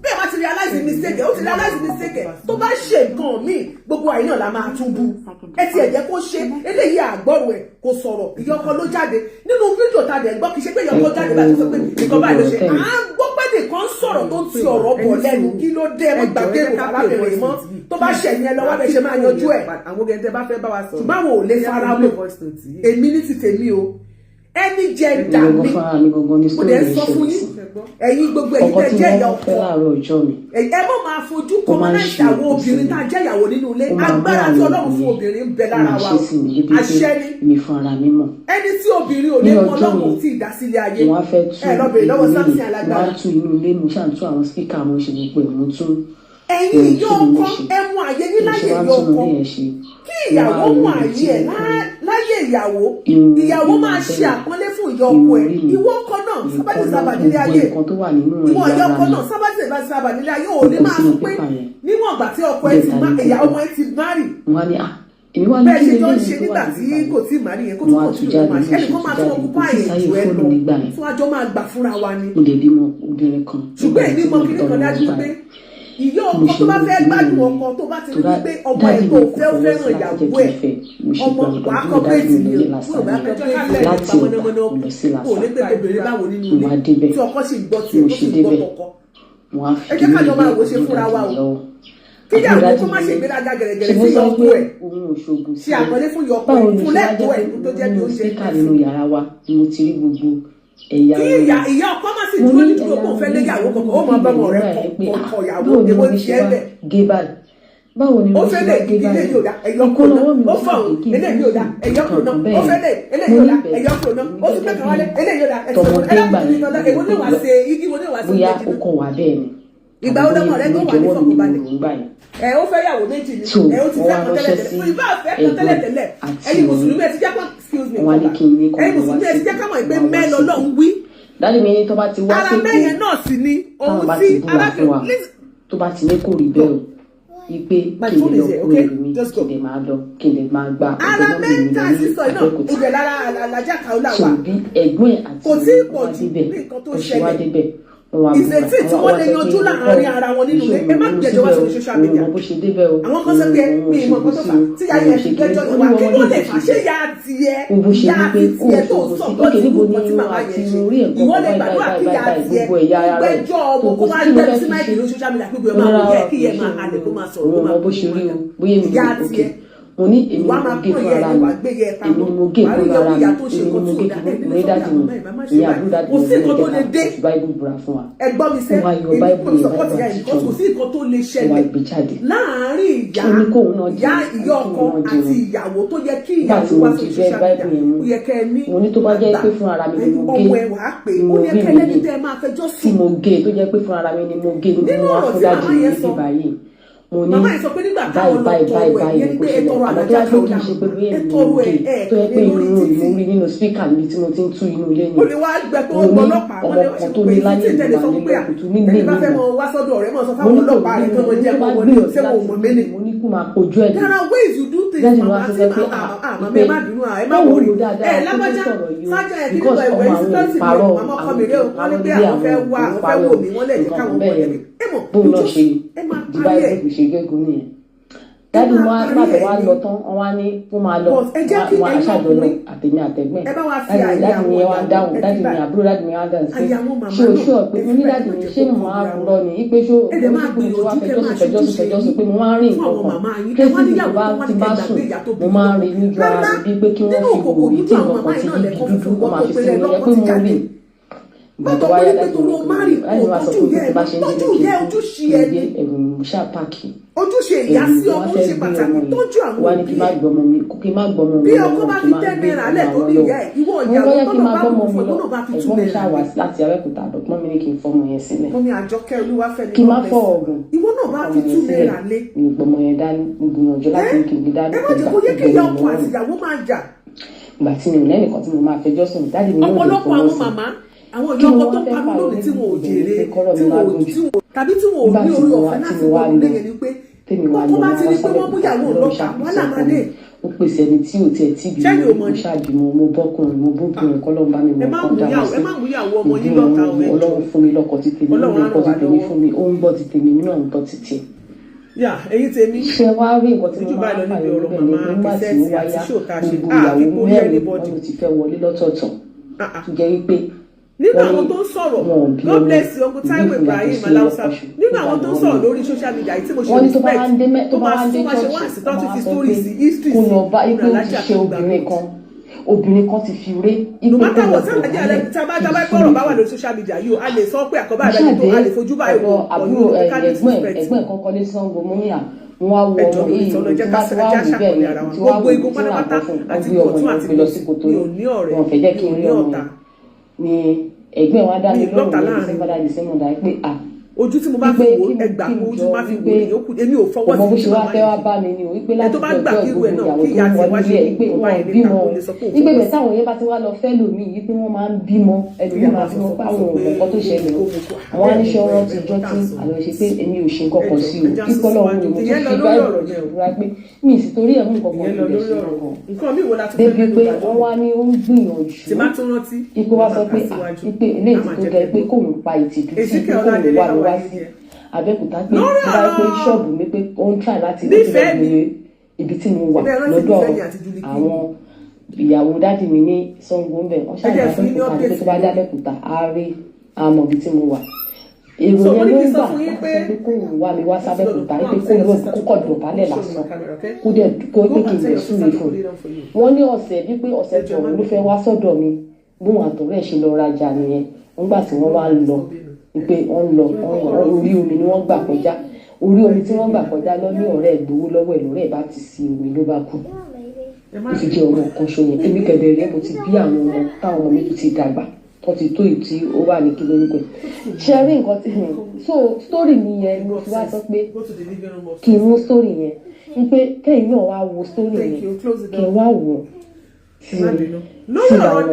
[SPEAKER 3] bí ẹ bá ti realize mistake ó ti realize mistake tó bá ṣe nǹkan míì gbogbo àyè náà la máa tún bú ẹ ti ẹ̀jẹ̀ kó ṣe eléyìí àgbọ̀rọ̀ ẹ̀ kò sọ̀rọ̀ ìyọkọ ló jáde nínú fídíò tá a dẹ̀ gbọ́ kì í ṣe pé ìyọkọ jáde bá ti sọ pé nǹkan báyìí ló ṣe à ń gbọ́ pé nìkan sọ̀rọ̀ tó ti ọ̀rọ̀ bọ̀ lẹ́nu kí ló dé ẹ gbàgbé rò arábìnrin mọ́ tó bá ṣẹ̀yìn ẹ lọ́wọ́ bẹ́ẹ̀ ṣe máa yanjú ẹ̀
[SPEAKER 1] àwọn gẹ̀ẹ́dẹ́ bá fẹ́ bá wa sọ̀rọ̀
[SPEAKER 3] ṣùgbọ́n àwọn ò lè fara mọ́ èmi ní ti tèmi o ẹni jẹ dà mí mo dẹ̀ sọ fún yín ẹ̀yin gbogbo ẹ̀yin tẹ́ jẹ́ ìyá ọkọ ẹ mọ̀ máa fojú kọ́mọ́náìsì àwọn obìnrin tá a jẹ́ ìyàwó nínú ilé agbára tí Ọlọ́run fún obìnrin ń bẹ lára wa àṣẹ ni ẹni tí obìnrin ò lè mọ Ọlọ́run tí ì dá sílé ayé ẹ lọ́bìnrin lọ́wọ́ Samson alágbára ẹ̀yin ìyá ọkọ ẹ mú àyè yín láyè ìyá ọkọ kí ìyàwó mú àyè ẹ láyè ìyàwó máa ṣe àpọ́nlé fún ìyá ọkọ ẹ ìwọ ọkọ náà sábàtì sábà nílé ayé ìwọ ìyá ọkọ náà sábàtì sábà nílé ayé ò ní máa sọ pé níwọ̀n ìgbà tí ọkọ ẹ ti ìyá ọmọ ẹ ti márì bẹ́ẹ̀ ṣe tó ń ṣe nígbà tí kò tí màrí yẹn kó tó kọ̀ tó máa ṣe ẹnì kan máa tún ọkùnrin báyìí jù ẹ lọ tí wọ́n á jọ máa gbà fúnra wa ni ṣùgbọ́n ẹ̀ ní mọ kí nìkan dájú pé ìyá ọkọ tó bá fẹ́ gbádùn ọkọ tó bá ti rí pé ọmọ ẹ̀ tó fẹ́ràn ìyàwó ẹ̀ ọmọ wàá kọ́ bẹ́ẹ̀tì ni o bá kọ́ bẹ́ẹ̀tì láti mọ̀nàmọ́ná kò ní pé bèbèrè báwo nínú ilé tí ọkọ sì gbọ́ tí ó sì gbọ́ kọ̀kọ́ ẹ jẹ́ ká jọ máa wò ṣe fúnra wa o kíyàwó kó má ṣe gbéraga gẹ̀rẹ́gẹ̀rẹ́ sí ọkọ ẹ̀ ṣe àpọ́nlé fún ọkọ ẹ̀ fún lẹ́tọ̀ọ́ ẹ̀ tó jẹ́ bí ó ṣe ìyá ọkọ má sì dúró nídúró kó fẹ́ léyàwó kọ̀ọ̀kan ó máa bá ọmọ rẹ̀ kọ̀ ìyàwó èwo ti ẹ̀ bẹ̀. ó fẹ́ lè ilé yóò dá ẹ̀yọ́ kúrò náà ó fọ̀ eléyìí yóò dá ẹ̀yọ́ kúrò náà ó fẹ́ lè eléyìí yóò dá ẹ̀yọ́ kúrò náà ó sì pẹ̀kàn wálé eléyìí yóò dá ẹ̀sìn èwo ní wàá ṣe igi wo ní wàá ṣe méjì ìgbà ó lọ́mọ rẹ̀ tó wà ní fọkànbalẹ̀ ó fẹ́ yàwó méjì ni ó ti fẹ́ kan tẹ́lẹ̀tẹ́lẹ̀ ìbá fẹ́ kan tẹ́lẹ̀tẹ́lẹ̀ ẹ̀yin mùsùlùmí ẹ ti jẹ́ kàn excuse me ẹ̀yin mùsùlùmí ẹ ti jẹ́ kàn mọ̀ pé mẹ́rin Ọlọ́run wí
[SPEAKER 6] dájú mi ní tó bá ti wá sí
[SPEAKER 3] ara mẹ́yẹn náà sì ni ohun tí arábìnrin
[SPEAKER 6] tó bá ti ní kò rí bẹ́ẹ̀ o ipe kí n lè lọ kúrò mi kí n lè máa lọ kí n lè máa gba
[SPEAKER 3] ara mẹ́ta sísọ náà ìbẹ̀ lára alájà Kaola wà
[SPEAKER 6] ṣòbí ẹ̀gbọ́n ẹ̀ àti
[SPEAKER 3] kò tí ì pọ̀ jù ní nǹkan tó ṣẹlẹ̀ ìfẹ̀tì tí wọ́n lè yanjú láàárín ara wọn nínú ilé ẹ má jẹjọ wá sórí social media àwọn kan sọ pé mi ìmọ̀ kan tó fà tí ayé ẹ̀ fi gbẹ́jọ́ ìwà kí ló lè fà ṣé ya tiẹ̀ tó sọ tó ti wù kọ́ tí màmá yẹn ṣe ìwọ lè gbàdúrà kí ya tiẹ̀ gbẹ́jọ́ ọmọ kó máa gbẹ́ sí máìkì lórí social media gbogbo ẹ̀ máa wọ yẹ kí yẹ máa halẹ̀ kó máa sọ̀rọ̀ kó máa bó ìyá tiẹ̀
[SPEAKER 6] mo ní èmi mo gé fún ara mi èmi mo gé fún ara mi èmi mo gé fún mi dájú mi ìyá àbúrò dájú mi lè jẹ́ ká báìbù búra fún wa fún wa yọ báìbù yẹn báìbù àti jọ wa gbé jáde
[SPEAKER 3] láàárín ìyá ọkọ àti ìyàwó tó yẹ kí ìyàwó wá sí social media ó yẹ kẹ́ ẹ ní
[SPEAKER 6] mo ní tó bá jẹ́ pé fún ara mi ni mo gé
[SPEAKER 3] ó yẹ kẹ́ lẹ́ni tẹ́ máa fẹjọ́
[SPEAKER 6] tí mo gé tó jẹ́ pé fún ara mi ni mo gé ni mo wá fún dájú mi níbi báyìí mo ní báyìí kò ṣe lọ àmọ́ tó wá pé kì í ṣe pé bí èmi mo gé tó yẹ pé irun mo rí nínú spíkà níbi tí mo ti ń tú inú ilé ni mo ní ọmọ kan tó ní láyé ìgbà nílé kùtù nílé mi mo ní kò ní mo ní kó máa kojú ẹ̀ lẹ́yìn wá sọ pé báwo ló dáadáa tó ń sọ̀rọ̀ yìí o because ọmọ àwọn ìparọ́ àwọn ilé àwọn ìparọ́ nǹkan bẹ́ẹ̀ bóun náà ṣe dìbà ìbùkún ṣe gégùn nìyẹn dájú wọn pàtó wá lọ tán wọn wá ní kó máa lọ wọn aṣáájú lọ àtẹmí àtẹgbẹ dájú mi wá dáhùn dájú mi àbúrò dájú mi wá dáhùn sí ṣé o ṣé o pé mo ní dájú mi ṣé mo máa rọ ni ipe ṣó mo wá fẹjọ́sùn pé mo máa ń rí nǹkan kan kéésì tí bá sùn mo máa ń rí níjú ara mi bíi pé kí wọ́n fi wò mí tí nǹkan kan ti di dúdú kó máa fi sí mi yẹ pé mo rí gbàtọ́ wáyé dájú mi láyé wá sọ pé tí bá ṣe ń délé kí ẹ̀rù mi ṣáà páàkì
[SPEAKER 3] ojúṣe ìyá sí ọmọ ṣe pàtàkì tọ́jú àwọn
[SPEAKER 6] òbí ẹ̀ kí má gbọmọ mi kí má gbọmọ mi
[SPEAKER 3] bí ọkọ bá fi 10 naira lẹ̀ tó ní ìyá ẹ̀ ìwọ ìyàwó tó bá bá fún ọmọ náà bá fi 2
[SPEAKER 6] ẹ̀gbọ́n mi
[SPEAKER 3] naira.
[SPEAKER 6] ṣáà wá láti Abẹ́òkúta àbọ̀tán mi ní kí n fọmọ yẹn sílẹ̀
[SPEAKER 3] Mọ́mí Àjọkẹ́ Olúwafẹ́mi
[SPEAKER 6] kí má fọ ọ̀gùn
[SPEAKER 3] ìwọ náà bá fi 2 naira lé.
[SPEAKER 6] mi gbọmọ yẹn dání gbìyànjú láti kí n gbé dání
[SPEAKER 3] ẹ má jẹ́ kó yẹ kí ìyá ọkọ àti ìyàwó máa jà.
[SPEAKER 6] ìgbà tí mi ò lẹ́nìkan tí mo máa fẹjọ́ sùn dáàdì mi yóò
[SPEAKER 3] ọ̀pọ̀lọpọ̀ àwọn màmá àwọn ìyá ọkọ tó pa lónìí tí wọn ò jèrè tàbí tí wọn ò ní orí ọ̀fẹ́ láti wọ́n lé yẹn ni pé kókó bá ti ní pé wọ́n mú ìyàwó lọ́ta wọ́n là máa dé.
[SPEAKER 6] ó pèsè ẹni tí ò tiẹ̀ tí bí mo ṣáàbìmọ mo bọ́kùnrin mo bóbìnrin kọ́ lọ́nba mi mo kọ́ dára sí
[SPEAKER 3] ẹ má mú ìyàwó ọmọ yín lọ́ta ọ̀rẹ́
[SPEAKER 6] Ọlọ́run fún mi lọ́kọ ti tèmi ó ń bọ́ ti tèmi fún mi ó ń bọ́ ti tèmi mi náà ń bọ́ ti tiẹ̀.
[SPEAKER 3] yà èyí tèmi
[SPEAKER 6] ṣé wàá rí nǹkan tí mo máa ń fà yọ níbẹ̀ ni nígbà tí ó wáyá gbogbo ìyàwó mẹ́rin wọn ló ti fẹ́ wọlé lọ́tọ̀ọ̀tọ̀ tó jẹ́ wípé
[SPEAKER 3] nínú àwọn tó ń sọ̀rọ̀ God bless you Uncle Taiwo Ibrahim Alausa nínú àwọn tó ń sọ̀rọ̀ lórí social media yìí tí mo ṣe respect tó máa ṣe wá sí tó ti fi story sí history sí
[SPEAKER 6] ìrìnàlájà tó gbà obìnrin kan ti fi ré
[SPEAKER 3] no matter what sábàjẹ́ alẹ́ tábàjábá gbọ́rọ̀ bá wà lórí social media yìí o a lè sọ pé àkọ́bá àbẹ́ni tó a lè fojú báyìí wò
[SPEAKER 6] àbúrò ẹ̀gbọ́n kan kọ́lé Ṣàngó mọ́míà wọ́n á wọ ọmọ yìí tí bá ti wá wù bẹ́ẹ̀ ni tí wọ́n á wù tí wọ́n á bọ̀ fún ọgbẹ́ ọmọ yẹn gbé lọ sí kòtò wọn fẹ́ jẹ́ kí n rí ọmọ yẹn ni ẹgbẹ́ wa dá mi lóhùn ní December dá pé
[SPEAKER 3] ojú tí mo bá fi wo ẹgbà ojú má fi wo ní yòókù èmi ò fọwọ́ sí
[SPEAKER 6] ọmọ bó ṣe wá fẹ́ wá bá mi ni o wípé láti ọjọ́ ìgbóhùn ìyàwó tó wọlé ẹ̀ pé wọ́n bímọ wípé bẹ̀ táwọn yẹn bá ti wá lọ fẹ́ lòmí yìí pé wọ́n máa ń bímọ ẹlòmíì máa fi wọn pé àwọn nǹkan tó ṣẹlẹ̀ o àwọn aníṣẹ́ ọ̀rọ̀ ti jọ́ tí àlọ́ ṣe pé èmi ò ṣe nǹkan kan sí o kíkọ́ lọ́wọ́ ni mo tún fi bá ìrora pé mi ì sì torí ẹ̀ mú nǹkan kan lè ṣe nǹkan débi pé wọ́n wá ní ó ń gbìyànjú ipò wá sọ pé eléyìí tó jẹ́ pé kóun pa ìtìjú tí kóun wà lọ́wọ́ sí Abẹ́òkúta pé bá pé ṣọ́ọ̀bù mi pé ó ń try láti lọ́dọ̀ ibi tí mo wà lọ́dọ̀ àwọn ìyàwó dáàdì mi ní Ṣàngó ń bẹ̀ wọ́n ṣàlàyé Abẹ́òkúta pé tó bá dé Abẹ́òkúta á rí àmọ́ ibi tí mo wà. èrò yẹn ló ń gbà sọ pé kó wà mí wá sábẹ́òkúta pé kó kọ̀ dọ̀bálẹ̀ lásán kó dẹ̀ kó pé kí n lè súre fún un. wọ́n ní ọ̀sẹ̀ bí pé ọ̀sẹ̀ tó ló fẹ́ wá sọ́dọ̀ mi bóun àtọ̀rẹ́ ṣe lọ rajà nìyẹn nígbà tí wọ́n wá ń lọ pé wọ́n lọ orí omi ni wọ́n gbà kọjá orí omi tí wọ́n gbà kọjá lọ ní ọ̀rẹ́ ìgbowó lọ́wọ́ ẹ̀ lọ́rẹ́ ẹ̀ bá ti sí omi ló bá kú ó ti jẹ́ ọmọ kan ṣo yẹn èmi kẹ̀dẹ̀ rẹ̀ mo ti bí àwọn ọmọ táwọn ọmọ mi ti dàgbà tó ti tó ìtì ó wà ní kílódé ṣe rí nǹkan tí so story mi yẹn mo ti wá sọ pé kí n mú story yẹn wípé kẹ́yìn náà wá wo story yẹn kí n wá wò sí àwọn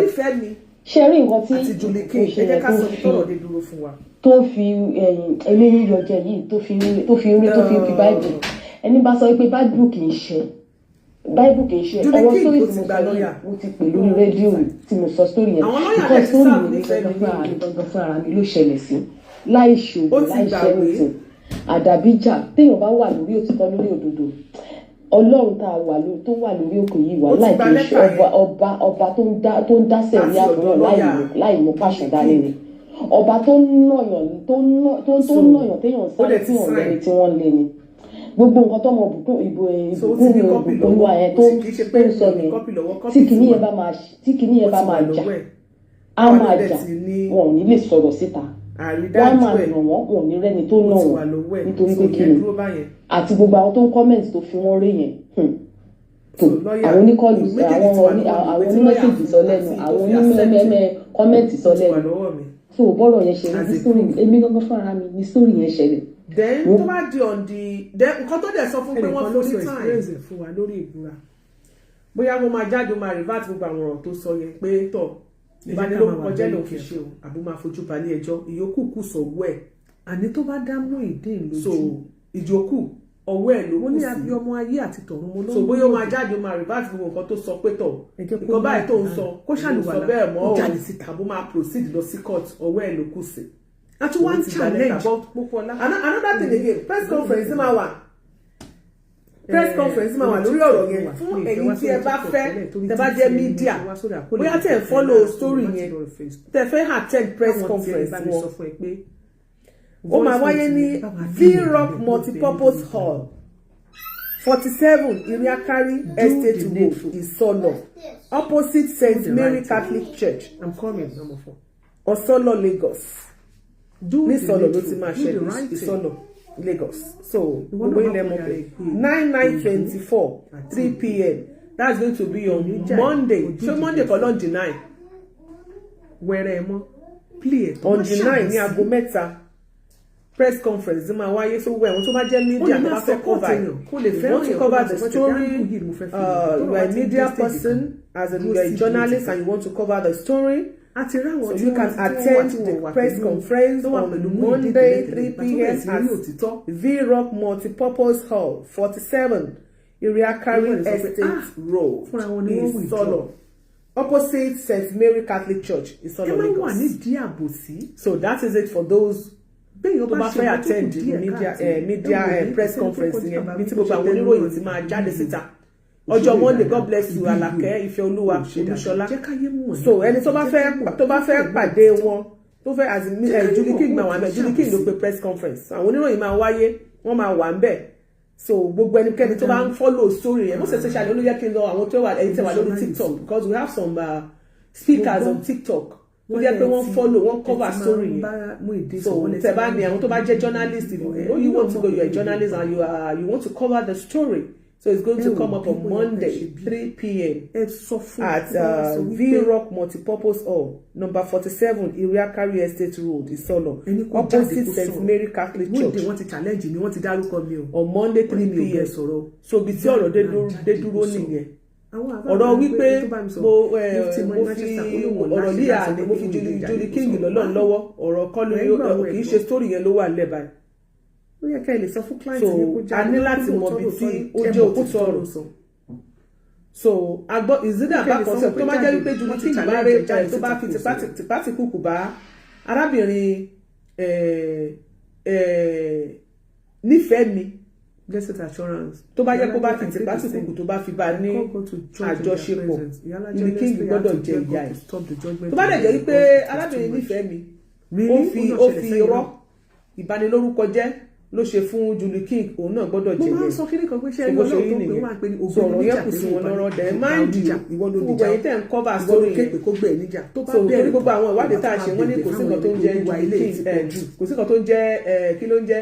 [SPEAKER 6] ṣe rí nǹkan tí ìṣẹ̀lẹ̀ tó fi eléyìí yọjẹ yìí tó fi fi báìbù ẹni bá sọ pé báìbù kì í ṣe ọwọ́ sórí tí mo sọ yìí mo ti pè lórí rédíò tí mo sọ sórí yẹn because sórí mi ní gangan fún ara mi ló ṣẹlẹ̀ sí láì ṣòwò láì ṣẹ́yìn àdàbíjà téèyàn bá wà lórí òtítọ́ lórí òdodo Ọlọ́run tá a wà tó wà lórí òkè yìí wà láì kí ọba tó ń dá sẹ̀rí àbúrò láì mú pàṣẹ dání ni ọba tó ń nàyàn téèyàn sáré tí wọ́n lẹ́ni tí wọ́n lé ni gbogbo nǹkan tó mọ ìbùkún mi olúwa yẹn tó ń sọ yẹn tí kìíní yẹn bá máa jà á máa jà wọn ò ní lè sọ̀rọ̀ síta wọ́n máa nà wọ́n wọn ò ní rẹ́ni tó nà wọ́n nítorí pé kí ni àti gbogbo àwọn tó ń kọ́mẹ̀ntì tó fi wọ́n rí yẹn àwọn oníkọlù àwọn onímẹ́sẹ̀jì sọ lẹ́nu àwọn onímẹ́mẹ́ kọ́mẹ̀ntì sọ lẹ́nu so bọ́rọ̀ yẹn ṣẹlẹ̀ ní sórí èmi gangan fúnra mi ní sórí yẹn ṣẹlẹ̀.
[SPEAKER 3] then tó bá di on the then nǹkan tó dẹ̀ sọ fún pé wọ́n fún ní time fún wa lórí ìbúra bóyá mo máa jáde máa revert gbogbo àwọn ọ̀rọ̀ tó sọ yẹn pé tọ̀ ìbánilórúkọ jẹ́ lòun fi ṣe o àbí máa fojú balẹ̀ ẹjọ́ ìyókù kù sọ̀wọ́ ẹ̀ àní tó bá dá mú ìdín lójú so ìjókù ọwọ́ ẹ̀ ló kù sí. wọ́n ní àbí ọmọ ayé àti tọ̀run mo lọ́wọ́. so bóyá ó máa jáde ó máa revert gbogbo nǹkan tó sọ pé tọ̀ nǹkan báyìí tó ń sọ kó ṣàlùwà bẹ́ẹ̀ mọ́ ọ́ àbó máa proceed lọ sí court ọwọ́ ẹ̀ ló kù sí. àti one challenge another thing again press conference máa wà lórí ọ̀rọ̀ yẹn fún ẹ̀yin tí ẹ bá fẹ́ tẹ bá jẹ́ media bóyá tẹ̀ follow story yẹn tẹ̀ fẹ́ attend press conference wọn ó máa wáyé ní V-Rock multipurpose hall 47 Iriakari Estate Road Isolo opposite St. Mary Catholic Church Osolo Lagos ní Isolo ló ti máa ṣẹlẹ̀ Isolo Lagos so gbogbo ilẹ̀ mọ̀ pé 9/9/24 3 p.m. that's going to be on Monday ṣé Monday kọ́ lọ́n deny wẹ̀rẹ̀ mọ́ on deny ní aago mẹ́ta press conference máa wáyé so wẹ̀ wọ́n tó bá jẹ́ media tó bá fẹ́ cover you want to cover the story you are a media person as you are a journalist and you want to cover the story so you can attend the press conference on Monday 3 p.m. at V-Rock multipurpose hall 47 Iriakari Estate Road Isolo opposite St. Mary Catholic Church Isolo Lagos so that is it for those tó bá fẹ́ attend media press conference yẹn bí tí gbogbo àwọn oníròyìn ti máa jáde síta ọjọ́ Monday God bless you Àlàkẹ́ Ìfẹ́olúwa Olúṣọlá so ẹni tó bá fẹ́ pàdé wọn tó fẹ́ as Julie King máa wà ńbẹ̀ Julie King ló pe press conference àwọn oníròyìn máa wáyé wọ́n máa wà ńbẹ̀ so gbogbo ẹnikẹ́ni tó bá ń follow story yẹn most especially olóyè kí n lọ àwọn tó wà ẹ̀yìn tẹ̀ wà lórí TikTok because we have some speakers on TikTok ó jẹ́ pé wọ́n follow wọ́n cover story yẹn so tẹ̀ bá ní àwọn tó bá jẹ́ journalist you want to go you are a journalist and you want to cover the story so it's going to come up on Monday 3 p.m. at V-Rock multipurpose hall number 47 Iriakari Estate Road Isolo opposite St. Mary Catholic Church on Monday 3 p.m. so bí tí ọ̀rọ̀ dé dúró nìyẹn ọ̀rọ̀ wípé mo fi ọ̀rọ̀ líyà ni mo fi Julie King lọ́wọ́ ọ̀rọ̀ kọ́lu kì í ṣe story yẹn ló wà lẹ́bàá ó yẹ ká ẹ lè sọ fún client yẹn kó jáde a ní láti mọ bí tí ó jẹ́ òkúta ọ̀rọ̀ so agbọ́ ìzídà bá concept tó bá jẹ́ wípé Julie King bá rẹ̀ tó bá fi tipátìkùkù bá arábìnrin nífẹ̀ẹ́ mi blessed assurance tó bá jẹ́ kó bá fi tipátìkùkù tó bá fi bá ní àjọṣepọ̀ Julie King gbọ́dọ̀ jẹ ìyá ẹ̀ tó bá dẹ̀ jẹ́ wípé arábìnrin nífẹ̀ẹ́ mi ó fi irọ́ ìbanilórúkọ jẹ́ ló ṣe fún Julie King òun náà gbọ́dọ̀ jẹ́ yẹn. mo máa ń sọ kíní kan pé ṣé ẹni ọlọ́run tó pé wà pé ní ògbó níjà kò sí wọn lọ́rọ̀ dẹ̀ mind you gbogbo ẹ̀yin tẹ̀ ń cover story yẹn kó gbé ẹ̀ níjà tó bá bẹ̀rẹ̀ gbogbo àwọn ìwádìí tá a ṣe wọ́n ní kò sí nǹkan tó ń jẹ́ Julie King kò sí nǹkan tó ń jẹ́ kí ló ń jẹ́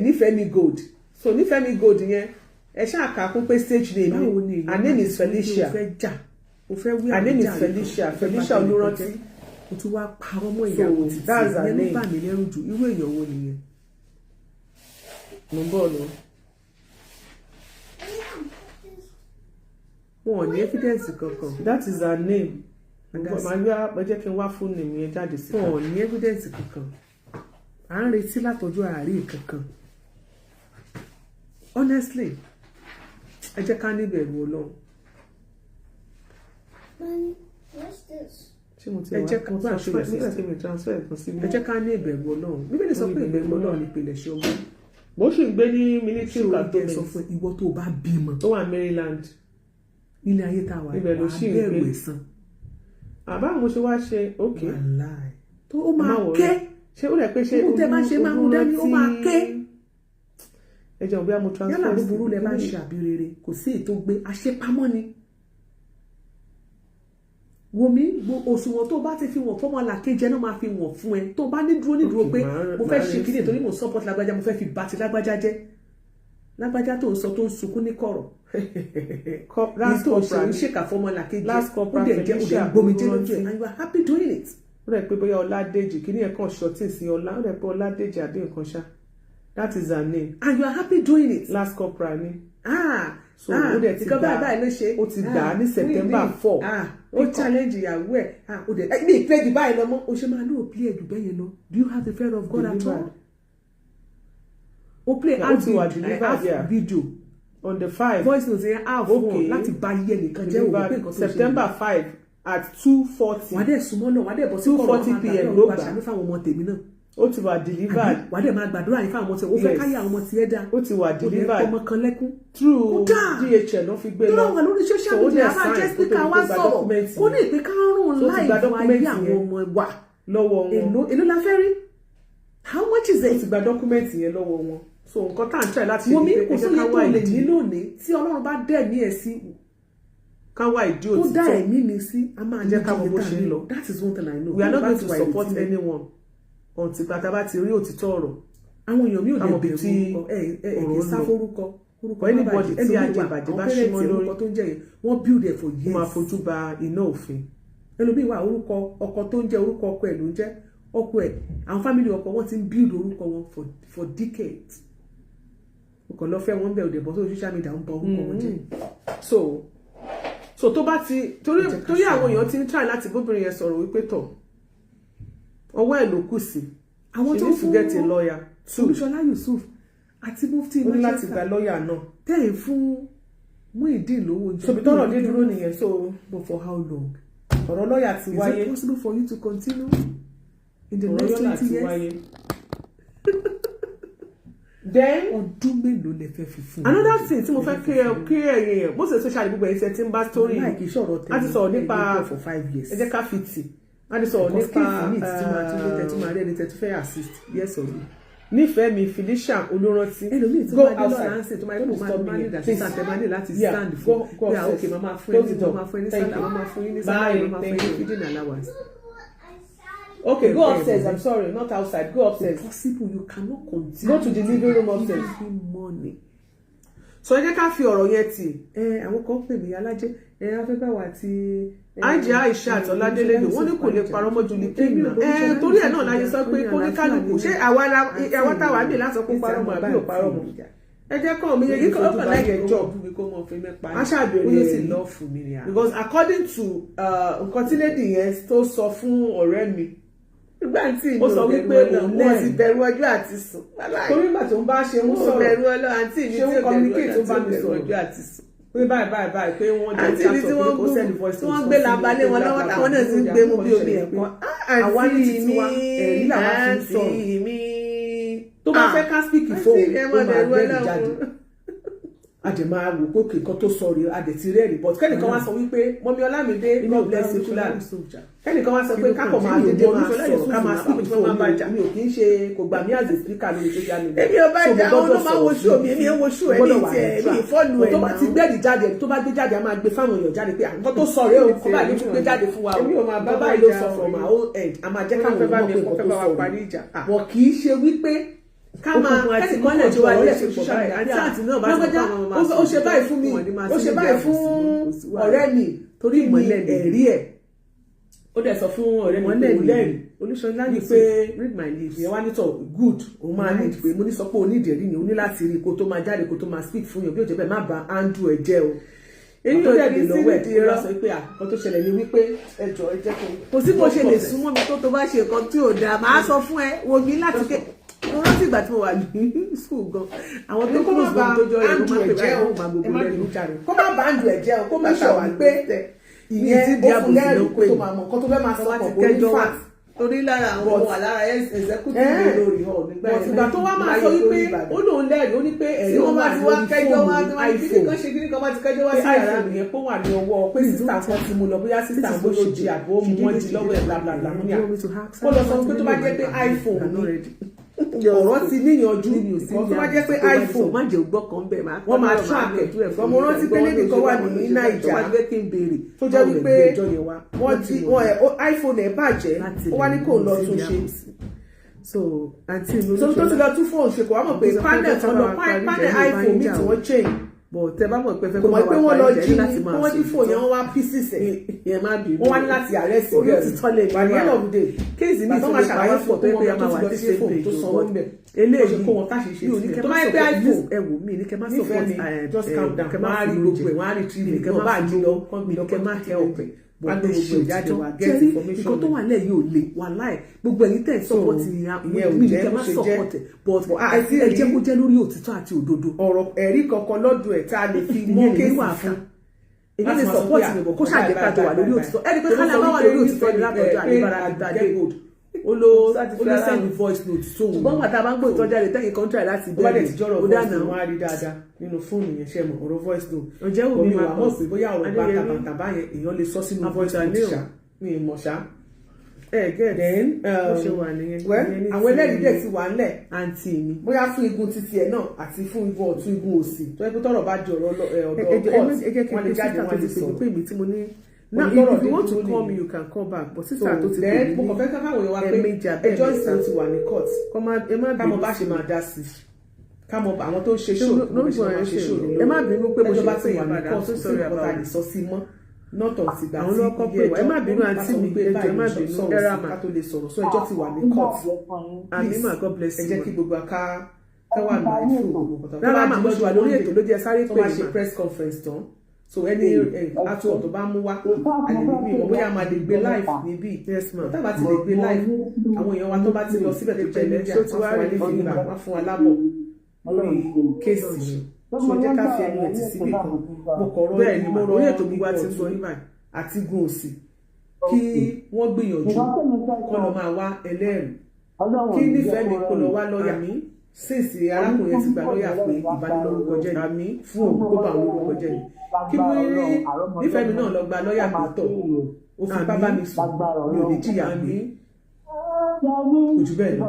[SPEAKER 3] Nífẹ̀mí Gold so Nífẹ̀mí Gold yẹn ẹ ṣáà kà kún pé stage name her name is Felicia her name is Felicia Olúrántí o tún wá parọ́ mọ́ ìyàwó tí yẹn ló bà mí lẹ́rù jù irú èèyàn wo nìyẹn mo ń bọ̀ lọ. wọn ò ní evidence kankan that is her name màá yọ àpẹjẹ kí n wá fún nìyẹn yẹn jáde sí. wọn ò ní evidence kankan à ń retí látọjú àárín kankan honestly ẹ jẹ́ ká níbẹ̀rù Ọlọ́run. ẹ jẹ́ ká ní ìbẹ̀rù Ọlọ́run Bíbélì sọ pé ìbẹ̀rù Ọlọ́run ní ìpilẹ̀ṣẹ̀ ọgbọ́n bó sì ń gbé ní military cantonment sọ fún ìwọ tó bá bímọ tó wà Maryland nílé ayé tá a wà ibẹ̀ ló sì ń gbé àbá mo ṣe wá ṣe ok tó ó máa ké ṣé ó rẹ̀ pé ṣé ó tẹ bá ṣe máa mú dání ó máa ké
[SPEAKER 1] ẹ jẹun bí a mo transfer
[SPEAKER 3] yálà búburú lẹ bá ń ṣe àbí rere kò sí ètò gbé àṣepamọ́ ni wo mi òṣùwọ̀n tó bá ti fi wọ̀n fọ́mọ làkejì náà máa fi wọ̀n fún ẹ tó bá ní dúró pé mo fẹ́ ṣe kíni torí mo support lágbájá mo fẹ́ fi bá ti lágbájá jẹ́ lágbájá tó ń sọ tó ń sunkún ní kọ̀rọ̀ last corporal ní ṣèkà fọ́mọ làkejì ó dẹ̀ jẹ́ òde gbomijé lójú ẹ̀ and you are happy doing it.
[SPEAKER 1] ó rẹ̀ pé bóyá Ọládèjì kíní ẹ̀ kàn ṣọtí sí ọlá ó rẹ̀ pé Ọládèjì àbí nǹkan ṣá that is her name
[SPEAKER 3] and you are happy doing it.
[SPEAKER 1] last corporal ni
[SPEAKER 3] so ó dẹ̀ ti gbà
[SPEAKER 1] ó ti dà ní September 4
[SPEAKER 3] ó challenge ìyàwó ẹ̀ ó dẹ̀ ní ìpléjì báyìí lọ mọ́ ó ṣe máa ní ò play ẹ̀dùn bẹ́yẹn lọ do you have the fear of God at all? ó play half video
[SPEAKER 1] on the 5
[SPEAKER 3] voice note yẹn half one láti bá iye nìkan jẹ́ òun pé nǹkan tó ṣe
[SPEAKER 1] September 5 at 2:40
[SPEAKER 3] wà á dẹ̀ súnmọ́ náà wà á dẹ̀ bọ̀ sí
[SPEAKER 1] 2:40 PM ló gbà
[SPEAKER 3] ní fáwọn ọmọ tèmi náà
[SPEAKER 1] ó ti wà delivered
[SPEAKER 3] wà á dẹ̀ máa gbàdúrà yín fáwọn ọmọ tèmi ó fẹ́ káyà àwọn ọmọ tiẹ̀ dá
[SPEAKER 1] ó ti wà delivered
[SPEAKER 3] ọmọ kan lẹ́kún
[SPEAKER 1] through DHL ló fi gbé lọ
[SPEAKER 3] tó wà lórí social media a máa jẹ́ speaker wá sọ̀rọ̀ kó ní ìpín kárùn-ún láì fún ayé àwọn ọmọ wa
[SPEAKER 1] lọ́wọ́ wọn
[SPEAKER 3] èló la fẹ́ rí how much is it?
[SPEAKER 1] ó ti gba dọ́kúmẹ́ǹtì yẹn lọ́wọ́ wọn so nǹkan tá à ń try láti
[SPEAKER 3] ṣe ní pé kò sóye tó lè ní lónìí tí Ọlọ́run bá dẹ̀ ní ẹ̀ sí
[SPEAKER 1] káwá ìdí òtítọ́
[SPEAKER 3] kó dá ẹ̀mí mi sí a máa
[SPEAKER 1] jẹ́ ká mọ bó ṣe ń lọ
[SPEAKER 3] that is one thing I know
[SPEAKER 1] we are not going to support anyone until pátá bá ti rí òtítọ́ ọ̀rọ̀
[SPEAKER 3] àwọn èèyàn mi ò lè bẹ̀rù orúkọ sáfórúkọ
[SPEAKER 1] anybody tí àjẹbàjẹ́ bá ṣí mọ́ lórí
[SPEAKER 3] tó ń jẹ́ yẹn wọ́n build it for years
[SPEAKER 1] wọ́n máa fojú ba iná òfin
[SPEAKER 3] ẹlòmíì wà orúkọ ọkọ tó ń jẹ́ orúkọ ọkọ ẹ̀ ló ń jẹ́ ọkọ ẹ̀ àwọn family ọkọ wọn ti ń build orúkọ wọn for decades ọkọ lọ́fẹ́ wọn bẹ̀ òdìbò sórí social media ń bọ orúkọ wọn jẹ́ so tó bá ti torí àwọn èèyàn ti ń try láti bóbìnrin yẹn sọ̀rọ̀ wípé tọ̀ ọwọ́ ẹ̀ ló kù sí
[SPEAKER 1] àwọn tó fún get a lawyer too
[SPEAKER 3] Olúṣọlá Yusuf àti mufti
[SPEAKER 1] ó ní láti gba lọ́ọ̀yà náà
[SPEAKER 3] tẹ́yìn fún Muyideen lówó jẹ́
[SPEAKER 1] so bí tọ́rọ̀ dé dúró nìyẹn so
[SPEAKER 3] but for how long
[SPEAKER 1] ọ̀rọ̀ lọ́ọ̀yà ti wáyé
[SPEAKER 3] is it possible for you to continue in the next 20 years then ọdún mélòó lè fẹ́ fi fún
[SPEAKER 1] another thing tí mo fẹ́ kí ẹ̀yìn bó ṣe social gbogbo ẹ̀ṣẹ̀ tí ń bá story
[SPEAKER 3] láìkí sọ̀rọ̀ tẹ̀lé
[SPEAKER 1] a ti sọ̀rọ̀ nípa
[SPEAKER 3] for 5 years
[SPEAKER 1] ẹ jẹ́ ká fi tì a ti sọ̀rọ̀ nípa assist yes or no nífẹ̀ẹ́ mi Felicia Olórántí
[SPEAKER 3] go outside láti stand for pé àwọn òkè máa fún ẹni sálà máa fún ẹni sálà máa fún ẹni feeding allowance.
[SPEAKER 1] Okay, go upstairs. I'm sorry, not outside. Go upstairs.
[SPEAKER 3] Possible, you cannot continue.
[SPEAKER 1] Go to the living room upstairs.
[SPEAKER 3] Money.
[SPEAKER 1] So ẹ jẹ́ ká fi ọ̀rọ̀ yẹn tì.
[SPEAKER 3] Àwọn kan pè mí alájẹ afẹ́fẹ́ wà tí.
[SPEAKER 1] Àìjẹ́ Aishat Ọládélé lò wọ́n ní kò lè parọ́ mọ́jú ní kéèmì náà. Torí ẹ̀ náà láyé sọ pé kó ní kálukú ṣé àwa táwa ní láti sọ pé parọ́ mọ́ àbí ò parọ́ mọ́. Ẹ jẹ́ kọ́ mi yẹ kí ọkàn láì get job. Má ṣàbẹ̀rẹ̀
[SPEAKER 3] sì lọ fún mi ni.
[SPEAKER 1] Because according to nǹkan tí lady yẹn tó sọ fún ọ̀rẹ́ mi.
[SPEAKER 3] Nígbà tí
[SPEAKER 1] ó sọ wípé òun ti bẹ̀rù ọjọ́ àti sùn.
[SPEAKER 3] Torí ìgbà tó ń bá ṣe ń sọ̀rọ̀
[SPEAKER 1] bẹ̀rù ọlọ́ àǹtí mi tí ó
[SPEAKER 3] communicate tó bá mi sọ̀rọ̀
[SPEAKER 1] ọjọ́ àti sùn. Pé báyìí pé wọ́n jẹ́
[SPEAKER 3] àǹtí mi tí wọ́n gbé labalẹ̀ wọn lọ́wọ́ táwọn náà ti ń gbé mú bí omi ẹ̀kọ́.
[SPEAKER 1] Àwa ní ti tiwa ẹ̀rí làwa fi ń sọ̀rọ̀. Tó bá fẹ́ ká speak fóun ó máa gbẹ́rì jáde. Àdèmà wò pé òkè kan tó sọ rèé àdètí rẹ́ẹ̀rì but kẹ́nìkan wá sọ wípé mọ́mí Ọlámídé God bless you kẹ́nìkan wá sọ pé kákọ̀ máa dédé máa sọ̀rọ̀ ká máa speak fún mi ò kì í ṣe kò gbà mí as a speaker lórí social media.
[SPEAKER 3] Èmi ò bá jà àwọn ló máa wo show mi èmi ò wo show ẹ̀ ní tiẹ̀ èmi ìfọ́lù ẹ̀ náà.
[SPEAKER 1] tó bá ti gbẹ́rì jáde tó bá gbé jáde a máa gbé fáwọn èèyàn jáde pé àkọ́kọ́ tó sọ rèé o kó bá ní gbé jáde fún wa o bàbá yìí ló sọ from our own end a máa jẹ́ káwọn èèyàn mọ̀ pé nǹkan tó sọ rèé wọ́n kì í ṣe wípé ká máa kẹ́nìkan lè jọ wọlé ṣe pọ̀ báyìí àti àti náà bá ti bá wọn máa sọ ó ṣe báyìí fún mi ó ṣe báyìí fún ọ̀rẹ́ mi torí mi ẹ̀rí ẹ̀ ó dẹ̀ sọ fún ọ̀rẹ́ mi pé òun lẹ́rìí Olúṣọlá yìí pé read my lips ìyẹn wá nítọ̀ good òun máa ní pé mo ní sọ pé onídìrí ni o ní láti rí kó tó máa jáde kó tó máa speak fún yàn bí ó jẹ́ bẹ́ẹ̀ má ba andrew ẹ̀ jẹ́ o èyí ò dẹ̀ lọ́wọ́ ẹ̀ tí ó sọ pé àkọ́kọ́ tó ṣẹlẹ̀ ní wípé ẹjọ́ ẹ jẹ́
[SPEAKER 3] kó sí bó ṣe lè súnmọ́ mi tó bá ṣe nǹkan tí ò dáa máa sọ fún ẹ wo mi láti ké mo rántí ìgbà tí mo wà ní school gan àwọn tó kúrò gan tó jọ ẹ̀ ló máa pè báyìí ó máa gbogbo lẹ́nu
[SPEAKER 1] kó má bá andrew ẹ̀ jẹ́ o kó má ṣàwà pé ìyẹn ó fún lẹ́rìí tó máa mọ̀ nǹkan tó fẹ́ máa sọ pọ̀ bó ní fat
[SPEAKER 3] torí lára àwọn wà lára executive lórí hall nígbà yẹn
[SPEAKER 1] ìgbà tó wá máa sọ wípé ó lòun lẹ́rìí ó ní pé ẹ̀rí wọn wà lórí fóònù
[SPEAKER 3] iPhone
[SPEAKER 1] ṣe kí ní kan bá ti kẹjọ́ wá sí yàrá mi yẹn pé wà ní ọwọ́ pé sísà kan ti mú lọ bóyá sísà bó ṣe jí àbó mú wọn jí lọ́wọ́ ẹ̀ blablabla mú ní à kó lọ sọ pé tó bá jẹ́ pé iPhone ni
[SPEAKER 3] ọ̀rọ̀ ti níyanjú nǹkan tó bá jẹ́ pé iPhone
[SPEAKER 1] má jẹ́ ògbọ́ kan bẹ̀
[SPEAKER 3] wọ́n máa track ẹ̀ ṣùgbọ́n mo rántí pé lẹ́nì kan wà ní Naija tó jẹ́ wípé iPhone ẹ̀ bàjẹ́ ó wá ní kò lọ tún ṣe
[SPEAKER 1] so àǹtí mi
[SPEAKER 3] tó ti lọ tún fóònù ṣe kò wá mọ̀ pé panel iPhone mi tí wọ́n change
[SPEAKER 1] bọ̀ tẹ bá mọ̀ pé fẹ́
[SPEAKER 3] kò mọ̀ pé wọ́n lọ jí wọ́n jí fóònù yẹn wọ́n wá pieces ẹ̀
[SPEAKER 1] yẹn má bínú
[SPEAKER 3] wọ́n wá ní láti arrest
[SPEAKER 1] orí ti tọ́lẹ̀
[SPEAKER 3] by the end of the day
[SPEAKER 1] kéèsì mi tún lè ṣàlàyé pọ̀ tó yẹ pé a máa wà ní same page
[SPEAKER 3] tó sanwó níbẹ̀
[SPEAKER 1] eléyìí
[SPEAKER 3] kó wọn káṣí ṣe
[SPEAKER 1] sílẹ̀
[SPEAKER 3] tó máa ń pẹ́ iPhone
[SPEAKER 1] ẹ wò mí ní kẹ́ má support
[SPEAKER 3] just calm down
[SPEAKER 1] kẹ́ má
[SPEAKER 3] rí gbogbo ẹ̀ wọ́n á rí tv
[SPEAKER 1] kẹ́ má jí lọ kẹ́ má help ẹ̀
[SPEAKER 3] wọ́n lè ṣe ìjáde wa get information
[SPEAKER 1] nǹkan tó wà lẹ́yìn ò le wà láì gbogbo ẹ̀yin tẹ̀ support mi ní kẹ́ má support ẹ̀ but ẹ jẹ́ kó jẹ́ lórí òtítọ́ àti òdodo
[SPEAKER 3] ọ̀rọ̀ ẹ̀rí kankan lọ́dún ẹ̀ tá a lè fi mọ́ kéésì fún
[SPEAKER 1] èmi lè support mi bọ̀ kó ṣàjẹ́ká tó wà lórí òtítọ́ ẹni pé kálá bá wà lórí òtítọ́ ní lápẹ̀jọ́ àdébára àgbàdé ó ló send voice note sóhun ṣùgbọ́n gbàtà bá ń gbọ́ ìtọ́jà rẹ̀ tẹ́yìn kan try láti
[SPEAKER 3] bẹ̀rẹ̀ ó
[SPEAKER 1] dáná
[SPEAKER 3] wọ́n á rí dáadáa nínú fóònù yẹn ṣe mọ̀ ọ̀rọ̀ voice note
[SPEAKER 1] ọjọ́ wo mi máa
[SPEAKER 3] mọ̀ pé bóyá ọ̀rọ̀ bàtàbàtà báyẹn èèyàn lè sọ sínú voice note ṣá mi mọ̀ ṣá then àwọn ẹlẹ́rìí dẹ̀ ti wà ńlẹ̀
[SPEAKER 1] àǹtí mi
[SPEAKER 3] bóyá fún igun títí ẹ̀ náà àti fún igun ọ̀tún igun òsì tó yẹ pé tọ́rọ̀ bá di ọ̀rọ̀ court wọ́n lè jáde wọ́n lè sọ̀rọ̀
[SPEAKER 1] pé mi tí mo ní now if you want to call me you can call back but sister tó ti pè mí
[SPEAKER 3] mo kàn fẹ́ káwọn èèyàn wá pé ẹjọ́ ìsìn ti wà ní court kámọ́ bá ṣe máa dá sí kámọ́ àwọn tó ń ṣe ṣòro
[SPEAKER 1] ẹ má bínú pé mo ṣe
[SPEAKER 3] bá
[SPEAKER 1] pè
[SPEAKER 3] ti wà ní court
[SPEAKER 1] so sorry about
[SPEAKER 3] it sọ sí mọ́ nọ́tọ̀ ti gbà
[SPEAKER 1] àwọn lọ́kọ́ pé ẹ má bínú àǹtí mi ẹjọ́ ẹ má bínú ẹ̀rá mà
[SPEAKER 3] ká tó lè sọ̀rọ̀ so ẹjọ́ ti wà ní court
[SPEAKER 1] àmì mà God bless you
[SPEAKER 3] ẹ jẹ́ kí gbogbo aká wà ní ìfún
[SPEAKER 1] rárá mà mo ṣe wà lórí ètò ló jẹ́ sáré
[SPEAKER 3] tó
[SPEAKER 1] pé
[SPEAKER 3] máa ṣe press conference tán so ẹni àtúwọ̀ tó bá mú wá àlejò mi ìmọ̀ bóyá máa lè gbé live níbí tábà ti lè gbé live àwọn èèyàn wa tó bá ti lọ síbẹ̀ tó jẹ́ lẹ́jà wọ́n fún wa ní fìgbà wọ́n fún wa lábọ̀ lórí kéèsì yìí so jẹ́ ká fi ẹnu ẹ̀ ti síbì kan mo kọ̀rọ̀
[SPEAKER 1] bẹ́ẹ̀ ni mo rí ètò gbogbo àti gbọ́ yín báyìí
[SPEAKER 3] àti gun òsì kí wọ́n gbìyànjú kọ́ lọ máa wá ẹlẹ́rìí kí nífẹ̀ẹ́ mi kó lọ wá lọ́ọ̀yà mi sínsì arákùnrin ti gba lọ́ọ̀yà pé ìbanilórúkọ jẹ́ mi fún òun kó bá òun lórúkọ jẹ́ mi kí wọ́n rí nífẹ̀ẹ́ mi náà lọ gba lọ́ọ̀yà gbọ́tọ̀ ó fi bá mi sùn mi ò ní jìyà mi ojú bẹ́ẹ̀ lọ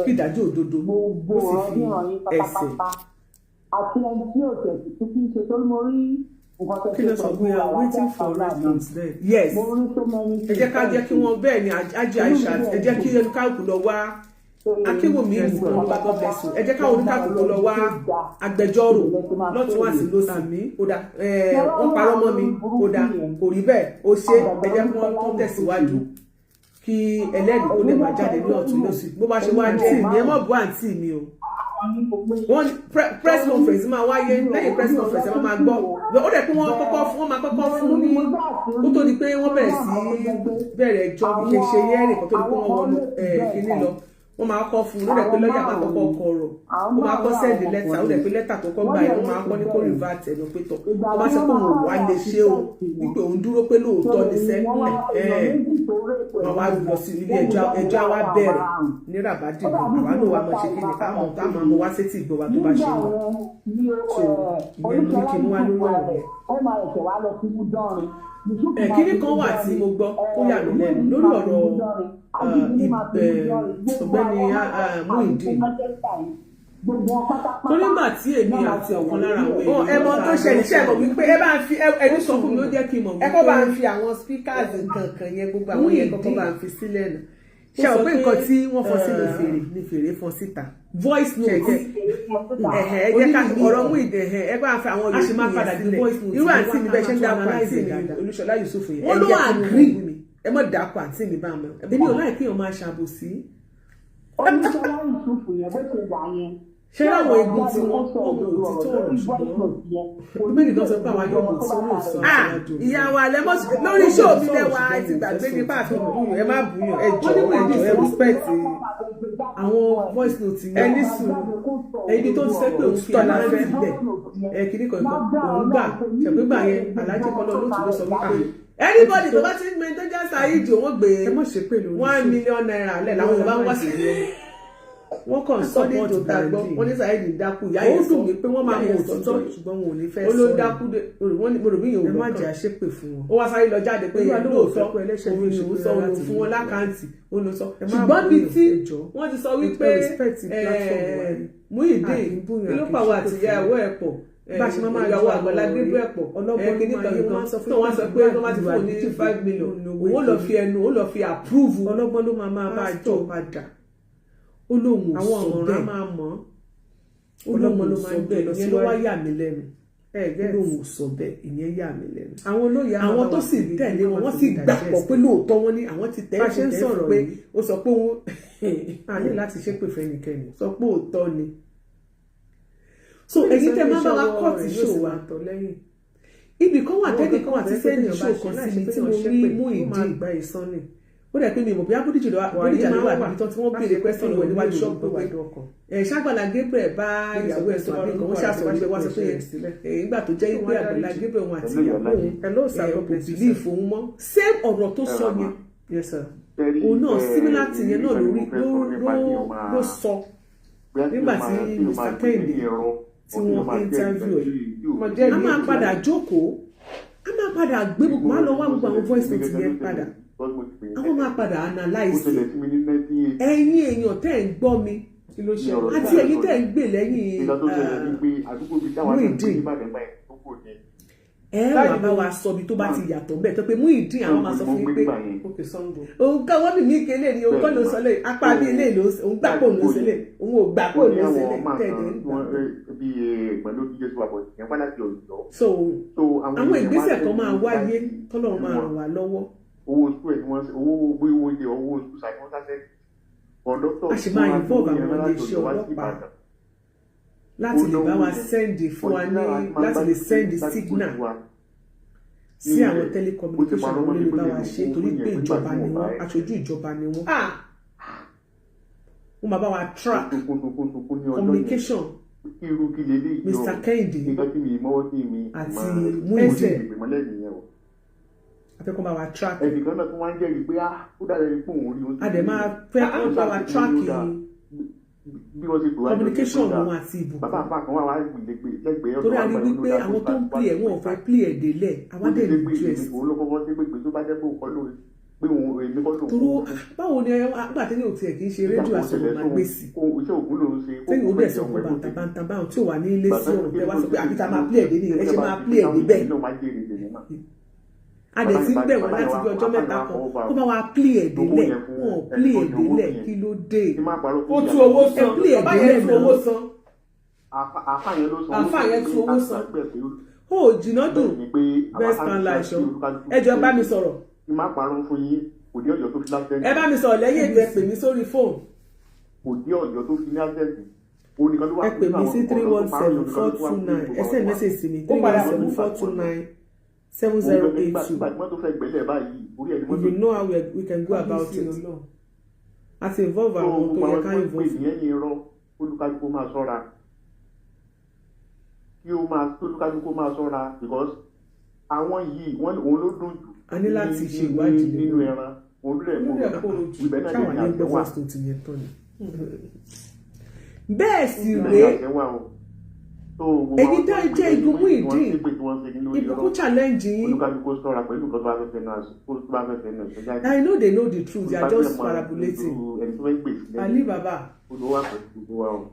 [SPEAKER 3] kí ìdájọ́ òdodo ó sì fi ẹsẹ̀.
[SPEAKER 7] àti ẹni tí ò tẹ̀sí tó kí n ṣe tó mo rí
[SPEAKER 1] kí ló sọ pé we are waiting for response then.
[SPEAKER 3] yes ẹ jẹ́ ká jẹ́ kí wọ́n bẹ́ẹ̀ ni ajé àìsà ẹ jẹ́ kí ẹnìkàkùn lọ wá akéwòmí ìlú ọba God bless you ẹ jẹ́ káwọn oníkàkùn lọ wá agbẹjọ́rò lọ́tún wá sí lọ́sàmí kódà wọ́n parọ́ mọ́ mi kódà kò rí bẹ́ẹ̀ ó ṣe ẹ jẹ́ kí wọ́n tó tẹ̀síwájú kí ẹlẹ́rìí kó lè máa jáde ní ọ̀tún lọ́sì bó bá ṣe wá jẹ́ ìní ẹ mọ̀ bú àǹtí mi o wọ́n press conference máa wáyé lẹ́yìn press conference ẹ máa gbọ́ ó dẹ̀ pé wọ́n máa kọ́kọ́ fún ní kó tó di pé wọ́n bẹ̀rẹ̀ sí bẹ̀rẹ̀ ẹjọ́ bí ṣe yẹ́rìn kó tó di pé wọ́n wọnú kíní lọ wọ́n máa kọ́ fún un ó dẹ̀ pé lọ́ọ̀yà máa kọ́kọ́ kọ̀rọ̀ ó máa kọ́ sẹ́ẹ̀dì lẹ́tà ó dẹ̀ pé lẹ́tà tó kọ́ gbà yẹn wọ́n máa kọ́ ní kó rìvát ẹ̀ lọ pé tọ̀ ó bá sọ pé òun wá lè ṣe o wípé òun dúró pé lóòótọ́ ní sẹ́ wọ́n wá lọ sí ilé ẹjọ́ wa bẹ̀rẹ̀ ní ràbádì àwa náà wà mọ̀ ṣe kí ni ká máa mọ wá sétí ìgbọ̀ wa tó bá ṣe lọ so ìyẹn ní kí n wá lórí ọ̀rọ̀ yẹn kíní kan wà tí mo gbọ́ tó yà mí lẹ́nu lórí ọ̀rọ̀ ọ̀gbẹ́ni Muyideen
[SPEAKER 1] torí gbà tí èmi àti ọ̀kan lára àwọn èèyàn
[SPEAKER 3] ẹ mọ̀ tó ṣẹlẹ̀ ṣe mọ̀ wípé ẹ bá ń fi ẹni
[SPEAKER 1] sọ fún mi ló jẹ́ kí n mọ̀ wípé
[SPEAKER 3] ẹ kọ́ bá ń fi àwọn speakers kankan yẹn gbogbo àwọn yẹn kọ́kọ́ bá ń fi sílẹ̀ nù ṣe ò pé nǹkan tí wọ́n fọ́n sí ní fèrè fọ́n síta
[SPEAKER 1] voice note
[SPEAKER 3] ẹ jẹ́ ká ọ̀rọ̀ Muyideen ẹ bá ń fi àwọn
[SPEAKER 1] yìí máa padà di voice note
[SPEAKER 3] irú àǹtí mi bẹ́ẹ̀ ṣe ń dáko àǹtí mi Olúṣọlá Yusuf yẹn
[SPEAKER 1] wọ́n ló agree
[SPEAKER 3] ẹ mọ̀ dáko àǹtí mi bá mọ́
[SPEAKER 1] èmi ò láì kéèyàn máa ṣàbòsí
[SPEAKER 7] Olúṣọlá Yusuf yẹn bó ṣe wà yẹn
[SPEAKER 3] ṣé láwọn egun tí wọ́n mọ òtítọ́ ọ̀rọ̀ ṣùgbọ́n bíbélì náà sọ pé àwọn ayọ́mọ tí wọ́n sọ àjò ìyàwó alẹ́ mọ́ lórí iṣẹ́ òbí lẹ́wà ti gbàgbé nípa àfihàn búyàn ẹ má búyàn ẹ jọ̀ọ́ ẹ respect
[SPEAKER 1] àwọn voice note yẹn
[SPEAKER 3] ẹni sùn
[SPEAKER 1] ẹni tó ti sẹ́ pé òun fi
[SPEAKER 3] tọ́lá fẹ́ bẹ̀ ẹ kìíní kankan òun gbà ṣẹ̀pẹ́gbà yẹn alájẹ kọ́lọ́ olóòtú ló sọ wípé anybody tó bá ti ń gbẹ́ni tó jẹ́ Saheed wọ́n gbé $1 million lẹ̀ làwọn Yorùbá ń wá sí i wọ́n kàn support Gandhi wọ́n ní Saheed dákú ìyá yẹn sọ pé wọ́n máa mọ òtítọ́ ṣùgbọ́n wọn ò ní fẹ́ sọ ó ló dákú wọ́n ní mo rò bí yẹn ò lọ́kàn ẹ má jẹ́ àṣepè fún wọn ó wá sáré lọ jáde pé ìyá lóòótọ́ òun sọ òun fún wọn lákàntì òun ló sọ ṣùgbọ́n bíi tí wọ́n ti sọ wípé Muyideen kí ló pàwọ́ àtìyàwó ẹ̀ pọ̀ bá a ṣe máa yọ àwọn Àgbàlá Gabriel pọ̀ ọlọ́gbọ́n ní kan tó wọ́n sọ pé wọ́n ti fún ní 5 million òun lọ fi ẹnu òun lọ fi approve ọlọ́gbọ́n ló máa bá a jọ padà ó lóun àwọn ọ̀ràn máa mọ̀ ọlọ́gbọ́n ló máa ń gbẹ lọ sí ló wá yà mí lẹ́nu lóun ò sọ bẹ́ẹ̀ ìyẹn yà mí lẹ́nu àwọn olóyè àwọn tó sì tẹ̀lé wọn sì gbàgbọ́ pé lóòótọ́ wọn ní àwọn ti tẹ̀ ẹ́ ṣe ń sọ̀rọ̀ pé ó sọ pé òun a ní láti ṣépè fẹ́nikẹ́ni sọ pé òótọ́ ni so èyí tẹ máa bá wa kọ́ọ̀tì ṣò wa tọ̀ lẹ́yìn ibì kan wà tẹ́lẹ̀ kan wà tí sẹ́ni ṣò kan sí mi tí mo rí Muyideen ó dẹ̀ pé mi mọ̀ bí Bódìjà ló wà níbi tán tí wọ́n béèrè pẹ́sìtì wọ̀ níwájú ṣọ́ọ̀bù pé ṣàgbàlà Gabriel bá ìyàwó ẹ̀ sọ àbí kan wọ́n ṣàṣọ̀rọ̀ níbẹ̀ wá sọ pé ìgbà tó jẹ́ pé Àgbàlá Gabriel wọn àti ìyàwó òun kò bìlíìfù òun mọ́ same ọ̀rọ̀ tó sọ yẹn òun náà similar ti yẹn náà ló sọ nígbà tí Mr. Kehinde tí wọ́n interview ẹ̀ a máa padà jókòó a máa padà gbé gbogbo máa lọ wá gbogbo àwọn voice note yẹn padà àwọn máa padà analyse ẹ̀yin èèyàn tẹ́ ń gbọ́ mi àti ẹ̀yin tẹ́ ń gbè lẹ́yìn Muyideen ẹ wà bá wa sọ bí tó bá ti yàtọ̀ bẹ́ẹ̀ tó pé Muyideen àwọn máa sọ fún mi pé òun ká wọ́n bì mí kéle ni òun kọ́ ló sọ lé apá bí ilé ìlú òun gbà pò ló sílẹ̀ òun ò gbà pò ló sílẹ̀ tẹ̀lé ń gbà. so àwọn ìgbésẹ̀ kan máa wáyé tọ́lọ́ máa ràn wá lọ́wọ́.
[SPEAKER 4] owó sukùl ẹ̀ wọ́n owó ilé owó sukùl ṣàkóso sáṣẹ́ kọ̀ńdọ́tọ̀
[SPEAKER 3] a sì máa involve àwọn iléeṣẹ́ ọlọ́pàá láti lè bá wa sẹ́ndì fún wa ní láti lè sẹ́ndì signal sí àwọn telecommunication wọn lè bá wa ṣe torí pé ìjọba ni wọ́n aṣojú ìjọba ni wọ́n wọ́n máa bá wa track communication Mr. Kehinde àti Muyideen afẹ́kọ́ bá wa track
[SPEAKER 4] ẹnìkan náà tún wá ń jẹ́rìí pé ó dára ẹni pé òun rí oúnjẹ
[SPEAKER 3] a dẹ̀ máa fẹ́ kó bá wa track
[SPEAKER 4] bí wọ́n ti pè wá
[SPEAKER 3] communication wọn àti ìbùkún
[SPEAKER 4] bàbá àpá kan wà wá lẹ́gbẹ̀ẹ́
[SPEAKER 3] torí a rí wípé àwọn tó ń pè ẹ̀ wọ́n ò fẹ́ pè ẹ̀ délẹ̀ àwọn dẹ̀ ní dress
[SPEAKER 4] òun ló kọ́kọ́ sí pé tó bá jẹ́ pé òun kọ́ lóore pé òun èmi kọ́ lóun
[SPEAKER 3] toro báwo ni àgbà tẹ́lẹ̀ ò tiẹ̀ kì í ṣe rédíò àsọ̀rọ̀ máa gbé sí
[SPEAKER 4] iṣẹ́ ògùn lòun ṣe
[SPEAKER 3] tẹ́lẹ̀ ó bẹ̀ sọ fún bàǹtàbàǹtà báwọn tí ò wà ní ilé sí ọ̀rọ̀ tẹ́ wá sọ pé àbí ta máa pè ẹ̀ dé ní ẹ ṣe máa pè ẹ̀ dé bẹ́ẹ̀ a dẹ̀ ti ń bẹ̀ wọ́n láti bí ọjọ́ mẹ́ta kan kó bá wa pè ẹ̀ délẹ̀ wọn ò pè ẹ̀ délẹ̀ kí ló dé
[SPEAKER 1] ó tú owó san bàbá yẹn tú owó san
[SPEAKER 4] àfáà yẹn tú owó san
[SPEAKER 3] ó jìnnà dùn best man láìsọ ẹjọ bá mi sọ̀rọ̀ ẹ bá mi sọ̀rọ̀ lẹ́yìn ètò ẹ pè mí sórí fóònù ẹ pè mí sí 317-429 ẹ send message sí mi 317-429 7082 if you know how we can go about it as involve àwọn tó yẹ ká involve.
[SPEAKER 4] olùkálùkù máa ṣọ́ra kí ó máa olùkálùkù máa ṣọ́ra because àwọn yìí òun ló dùn jù
[SPEAKER 3] a ní láti ṣe ìwádìí
[SPEAKER 4] nínú ẹran òun ló rẹ̀ kó ibẹ̀ náà lè ní àtẹ̀wà
[SPEAKER 3] bẹ́ẹ̀ sì rèé èyí tó jẹ́ igun Muyideen ìbùkún challenge yín I know they know the truth they are just parabolating Ali Baba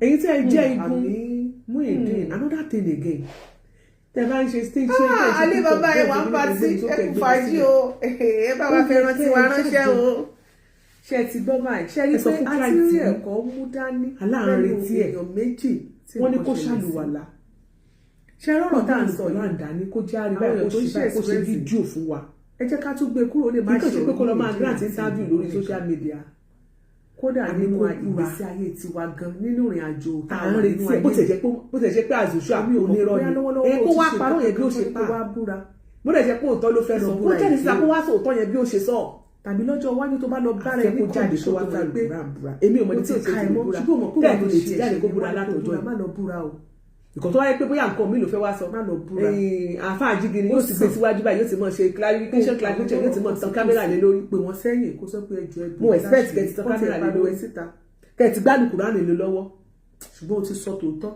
[SPEAKER 3] èyí tó jẹ́ igun Muyideen another thing again tẹ bá ń ṣe stage show
[SPEAKER 1] Ali Baba ẹ wà ń bá sí ẹ kú fàájì o ẹ bá wa fẹ́ràn tí wàá ránṣẹ́ o
[SPEAKER 3] ṣe ti gbọ́ báyìí ṣe rí pé àti rí ẹ̀kọ́ mú dání aláàárín tí èèyàn méjì wọ́n ní kó ṣàlùwàlà ṣe rọrùn tá à ń sọ yìí àǹdání kó járe báyìí kó ṣe kó ṣe fídíò fún wa ẹ jẹ́ ká tún gbé kúrò lè má ṣe pé kó lọ máa grant interview lórí social media kódà nínú ìgbésí ayé tiwa gan nínú ìrìn àjò tá à ń retí ẹ bó tẹ̀ jẹ́ pé àzùṣù àmì onírọ́ ni ẹ kó wá parọ́ yẹn bí ó ṣe pa bó tẹ̀ jẹ́ pé òótọ́ ló fẹ́ sọ kó jáde síta kó wá sòótọ́ yẹn bí ó ṣe sọ tàbí lọ́jọ́ iwájú tó bá lọ bára ẹni jáde tó wá gbà pé èmi ò mọ̀ ní tí ò ká ẹ mọ́ ṣùgbọ́n mọ̀ kó wà lè ti jáde kó búra látọjọ́ yìí má lọ búra o ìkọ̀ tó wáyé pé bóyá nǹkan mi ló fẹ́ wá sọ má lọ búra àáfàá jígiri yóò sì gbé síwájú báyìí yóò ti mọ̀ ṣe clarification yóò ti mọ̀ tan kámẹ́rà lé lórí
[SPEAKER 1] pé wọ́n sẹ́yìn kó sọ pé ẹjọ́ ẹbí
[SPEAKER 3] mo expect kẹ́ ti tan kámẹ́rà lé lórí
[SPEAKER 1] síta
[SPEAKER 3] kẹ́ ti gbádùn Kùránì lé lọ́wọ́ ṣùgbọ́n o ti sọ tòótọ́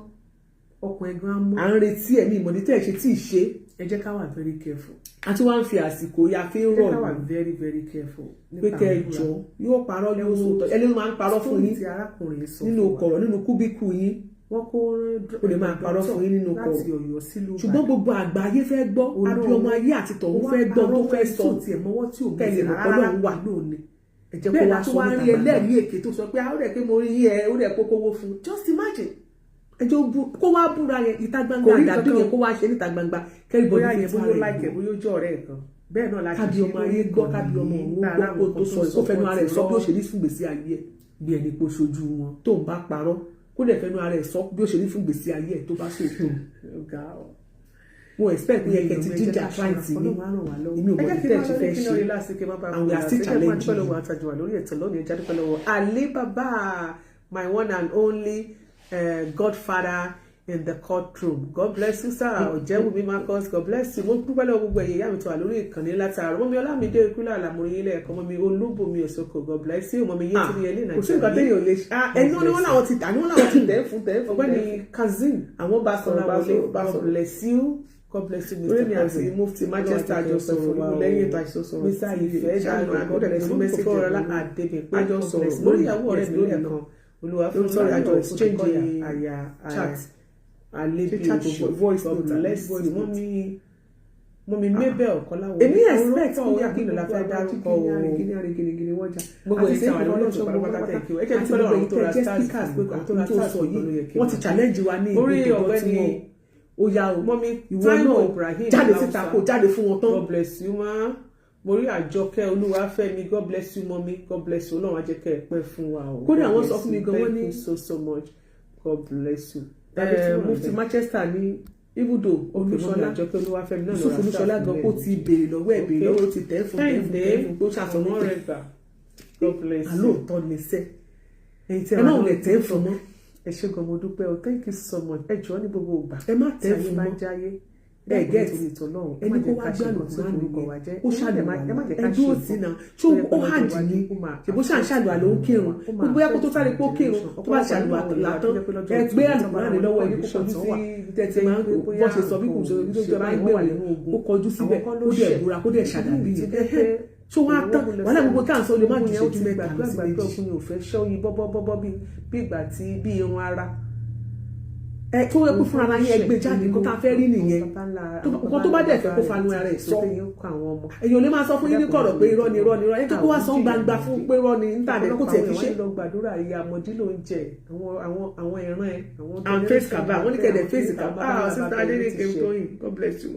[SPEAKER 3] ọkùnrin gan mọ́ à ń retí ẹ̀mí ìmọ̀dé tẹ́ ẹ̀ ṣe tí ì ṣe
[SPEAKER 1] ẹ jẹ́ ká wà very careful.
[SPEAKER 3] a ti wá ń fi àsìkò ya fi ń rọ̀
[SPEAKER 1] ẹ jẹ́ ká wà very very careful.
[SPEAKER 3] pé kẹ́ ẹ jọ yóò parọ́ yóò sòtọ́ ẹni ló máa ń parọ́ fún yín nínú kọ̀rọ̀ nínú kúbíkù yín wọ́n kó o lè máa parọ́ fún yín nínú kọ̀rọ̀ ṣùgbọ́n gbogbo àgbáyé fẹ́ gbọ́ abiyamọ ayé àti tọ̀hún fẹ́ gbọ́ tó fẹ́ sọ kẹ́lẹ̀ mọ̀ Ọlọ́run wà lónìí bẹ́ẹ̀ la tó wá rí ẹlẹ́rìí èké tó sọ pé ó rẹ̀ pé mo rí ẹ ó rẹ̀ kó kówó fún just imagine ẹjọ́ kó wá búra yẹn ìta gbangba àdàbí yẹn kó wá ṣe níta gbangba kẹ́rì bọ́dí fi fún ara ẹ̀
[SPEAKER 1] bóyá ojú ọ̀rẹ́ ẹ̀ kan bẹ́ẹ̀ náà láti
[SPEAKER 3] kábí ọmọ ayé gbọ́ kábí ọmọ òun gbọ́ tó sọ kó fẹnu ara ẹ̀ sọ bí ó ṣe rí fún gbèsè ayé ẹ̀ bí ẹni pé ṣojú wọn tó ń bá parọ́ kó dẹ̀ fẹnu ara ẹ̀ sọ bí ó ṣe rí fún gbèsè ayé ẹ̀ tó bá ṣòfò mo expect yẹn kẹ́ ti jíjà client mi èmi ò mọ̀ ní tẹ́ ẹ ti fẹ́ ṣe and we are still challenging you. Alibaba, my one and only godfather in the courtroom. God bless you, sir. Ọ̀jẹ̀wùmí Marcus, God bless you. Mo dúpẹ́ lọ́wọ́ gbogbo ẹ̀yẹ ìyá mi tó wà lórí ìkànnì látara. Mọ́mi Ọlámídé Ìkúlẹ̀ Àlàmúrin ilé ẹ̀kọ́ mọ́mi Olúbùnmi Òsókò, God bless you. Mọ́mi Yétúndé Yẹlé Nàìjíríà. Kò sí nǹkan téèyàn lè ṣe. Ẹni wọn ni wọ́n láwọn ti tà ní wọ́n láwọn ti tẹ̀ fún. Ọ̀gbẹ́ni Kazeem, àwọn bá sọ̀rọ̀ wọlé. God bless you. God bless you, Mr. President. Mufti Manchester àjọsọ fún lẹ́yìn ètò àìsọsọ. Mr. Ife Ṣáàlù àgbọ̀dẹ̀ fún mẹ́sẹ̀jì Fọlọ́lá Adébíyìnpé àjọ sọ̀rọ̀ lórí ìyàwó ọ̀rẹ́ mi lónìí kan. Olúwa fún sọ̀rọ̀ àjọ exchange àyà chat. Àlébí voice note lẹ́sìn mọ́mí Mabel Kọ́láwọ́. Èmi expect kó yá kí lọ́la fẹ́ dárúkọ o. Gbogbo ìṣe àwọn ọlọ́sọ gbogbo pátákì ìkíwọ́. Ẹ jẹ́ tí lọ́rọ̀ tó ra stars pé àwọn tó sọ yìí wọ́n ti challenge wa ní ìgbìmọ̀ tí wọ́n ó yá o mọ́mí ìwọ náà jáde síta kó jáde fún wọn tán. God bless you ma mo rí Àjọkẹ́ Olúwafẹ́mi, God bless you mọ́mí, God bless you Ọlọ́run á jẹ́ kẹ́ ẹ pẹ́ fún wa o. Kódà wọ́n sọ fún mi gan wọ́n ní so much, God bless you. Mufti Manchester ní ibùdó Olúṣọlá Àjọkẹ́ Olúwafẹ́mi náà lọ́ra Olúṣọlá gan ó ti béèrè lọ́wọ́ ẹ̀ béèrè lọ́wọ́ ó ti tẹ̀ fún tó ṣàtọ̀mọ́ rẹ̀ gbà. God bless you. Àlóòótọ́ ni sẹ́ ẹ máa wọlé tẹ̀ fún mọ́. Ẹ ṣé gan mo dúpẹ́ o, thank you so much. Ẹ jọ̀ọ́ ní gbogbo ìgbà ẹ má tẹ̀ fún mọ́ ẹ gẹ́ẹ̀tì ẹni kó wá gbà lùkù náà nìyẹn ó ṣàlùmá ẹdún òsì náà ṣó ó hàjì ní ṣèbó ṣàǹṣàlùwà ló ń kírun gbogbo ẹkọ tó sáré pé ó kírun tó bá ṣàlùwà látán ẹ gbé àlùkù náà lọ́wọ́ ẹni kó kọjú sí tẹ̀tí máa ń bọ́ ṣe sọ bí kò sọ bí tó máa ń gbé wàlẹ̀ ó kọjú síbẹ̀ ó dẹ̀ búra kó dẹ̀ ṣàdàbí yẹn ṣó wá tán wàhálà gbogbo tá à ń sọ lè má jù ṣojú mẹ́ta sí méjì ọkùnrin ò fẹ́ ṣọ́yìn bọ́bọ́bọ́bọ́ bí ìgbà tí bí irun ara ẹ tó yẹ kó fúnra ara yẹn gbé jáde kó tá a fẹ́ rí nìyẹn nǹkan tó bá dẹ̀ fẹ́ kó fanu ara ẹ̀ sọ èyàn lè máa sọ fún yín ní kọ̀rọ̀ pé irọ́ ni irọ́ ni irọ́ ẹ tó kó wá sọ gbangba fún pé irọ́ ni níta kó tiẹ̀ fi ṣe.
[SPEAKER 1] lọ gbàdúrà ìyá àmọ̀dí ló ń jẹ àwọn ìran ẹ.
[SPEAKER 3] and face kaba wọ́n ní kẹ̀dẹ̀ face kaba sister Adeleke Tóyìn, God bless you.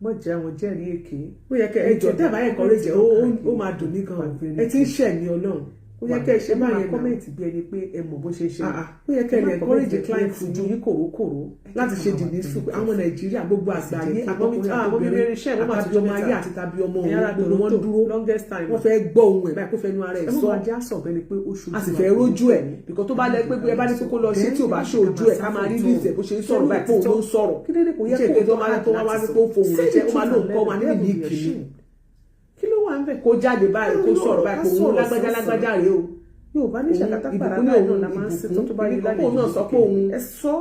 [SPEAKER 1] mọ̀ jẹ́ àwọn jẹ́rìí èké.
[SPEAKER 3] ó yẹ kẹ́ ẹ jọ tẹ́ ẹ bá yẹn kọ́ lè jẹ́ ó máa dùn ní gan ẹ ti ń ṣẹ̀ ní Ọlọ́run ó yẹ kẹ́ ẹ ṣe báyẹn náà
[SPEAKER 1] kọ́mẹ̀ntì bí ẹni pé ẹ mọ̀ bó ṣe ṣe.
[SPEAKER 3] ó yẹ kẹ́ ẹ lè encourage client ju yín kòrókòró láti ṣe dìní sùn pé àwọn Nàìjíríà gbogbo àgbáyé àbọ̀mọ̀bìnrin àti ọmọ ayé àti tàbí ọmọ òun wọn dúró wọ́n fẹ́ gbọ́ ohun ẹ̀ báyìí kó fẹnu ara ẹ̀ sọ a sì fẹ́ rójú ẹ̀ bìkọ́ tó bá lẹ pé ẹ bá ní kókó lọ ṣe tí ò bá ṣe ojú ẹ̀ ká máa rí ní ìṣẹ̀ bó ṣe ń sọ̀rọ̀ báyìí pé òun ló ń sọ̀rọ̀ ṣe èké tó máa wá ní kó fohùn rẹ̀ jẹ́ ó máa lóun kọ́ wa ní ìlú ìkìlì
[SPEAKER 1] kí ló wà ń bẹ̀
[SPEAKER 3] kó jáde báyìí kó sọ̀rọ̀ báyìí kó òun lágbájá rèé o
[SPEAKER 1] yóò bá ní ṣàkátà pàrọ̀ náà la máa ń ṣètò tó bá yẹ láti
[SPEAKER 3] ìbùkún náà sọ pé òun
[SPEAKER 1] ẹ sọ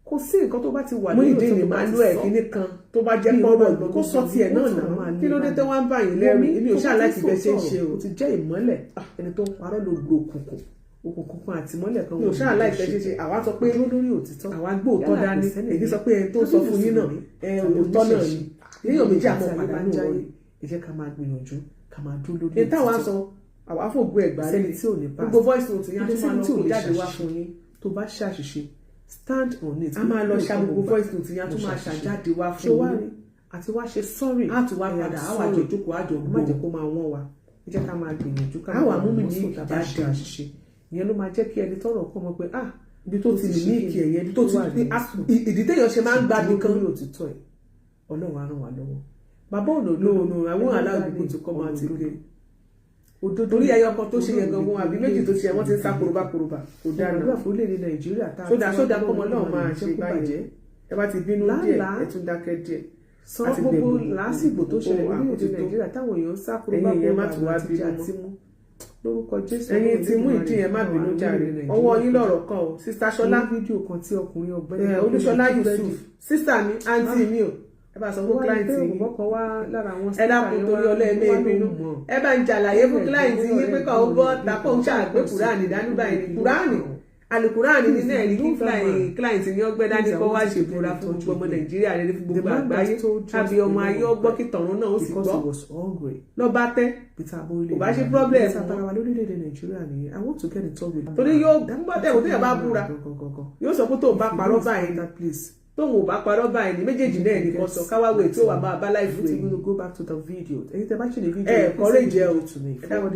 [SPEAKER 1] kò sí nǹkan tó bá ti wà
[SPEAKER 3] lórí ìdí ni máa ń lo ẹ̀kíní kan tó bá jẹ́ pọ́nrọ̀ kó sọ tiẹ̀ náà nà kí ló dé tẹ́ wá ń bá yín lẹ́rù èmi ò ṣáà láti bẹ́ ṣe ń ṣe o
[SPEAKER 1] ti jẹ́ ìmọ́lẹ̀ ẹni tó ń parọ́ ló lo òkùnkùn àti ìmọ́lẹ̀ kan
[SPEAKER 3] mi ò ṣáà láti bẹ́ ṣe ṣe àwa sọ pé
[SPEAKER 1] lórí òtítọ́
[SPEAKER 3] àwa gbóòótọ́ dání èyí sọ pé ẹni tó sọ fún yín náà òótọ́ náà ni èyí méjì àmọ́ pàdánù wọ̀nyí
[SPEAKER 1] ẹ jẹ́ ká máa gbìyànjú ká máa dúró lórí
[SPEAKER 3] òtítọ́. táwa sọ àwa fògbó ẹgbàá
[SPEAKER 1] sẹ́ni tí ò ní bá
[SPEAKER 3] gbogbo voice note yẹn tó máa lọ kó jáde wá fún yín
[SPEAKER 1] tó bá ṣàṣìṣe stand on it.
[SPEAKER 3] a máa lọ ṣa gbogbo voice note yẹn tó máa ṣàjáde wá fún yín
[SPEAKER 1] àti wá ṣe sorry
[SPEAKER 3] á tún wá padà á wà jọ jókòó àjọ
[SPEAKER 1] gbòó má jẹ́ kó máa wọ́n wa ẹ jẹ́ ká máa gbìyànjú ká
[SPEAKER 3] máa mú mi ní
[SPEAKER 1] ìdájọ́ àṣìṣe ìyẹn ló máa jẹ́ kí ẹni tọ́rọ̀ kọ́ mọ̀ pé
[SPEAKER 3] ibi tó ti ní ìkì ẹ̀yẹ ibi tó ti ní ìdí téèyàn ṣe máa ń gba nìkan
[SPEAKER 1] ní òtítọ́ ẹ̀ Ọlọ́run á ràn wá lọ́wọ́
[SPEAKER 3] bàbá ònà lóòrùn àwọn aláàbò tó kọ́ máa ti gbé torí ẹyọ kan tó ṣe yẹn gangan àbí méjì tó ṣe wọn ti ń sá koroba kò dára
[SPEAKER 1] ìgbà fún lè ní Nàìjíríà tá
[SPEAKER 3] a sódà kọmọ náà máa ṣe báyìí ẹ bá ti bínú díẹ̀ ẹ tún dákẹ́ díẹ̀
[SPEAKER 1] sọ gbogbo lásìgbò tó ṣẹlẹ̀ ní orílẹ̀-èdè Nàìjíríà táwọn èèyàn ń sá koroba
[SPEAKER 3] ẹ̀yìn yẹn má tún wá bínú
[SPEAKER 1] lórúkọ Jésù.
[SPEAKER 3] Ẹ̀yin tí mú ìdí ẹ má bínú jàre ọwọ́ yín lọ́rọ̀ kan o sista Ṣọlá
[SPEAKER 1] fídíò kan tí ọkùnrin ọ̀gbẹ́ni
[SPEAKER 3] Olúṣọlá Yusuf sista mi àǹtí mi o ẹ bá sọ fún client yìí ẹ dákun torí ọlẹ́ẹ̀mẹ́ ìbínú ẹ bá ń jàlàyé fún client yìí pé kàn ó bọ́ tapọ̀ ń ṣàgbé kùránì dání báyìí kùránì alukùránì nínú ẹ̀rí kí client ní ọgbẹ́ dání kọ́ wá ṣèbúra fún gbogbo ọmọ Nàìjíríà rẹ fún gbogbo àgbáyé àbí ọmọ ayé ọgbọ́ kí tọ̀run náà ó sì gbọ́ lọ́ba tẹ́ kò bá ṣe problem
[SPEAKER 1] mọ́ lórílẹ̀‐èdè Nàìjíríà nìyẹn I want to get in touch with you.
[SPEAKER 3] torí yóò gbọ́dọ̀ ẹ̀wọ̀n tó yẹ bá búra yóò sọ pé tóun bá parọ́ báyìí tóun ò bá parọ́ báyìí ní méjèèjì náà ní kan sọ káwáwé tí ó wà máa bá láìfù
[SPEAKER 1] èyí. we go back to the video ẹ̀yin tẹ́ bá ṣe lè video
[SPEAKER 3] encourage ẹ o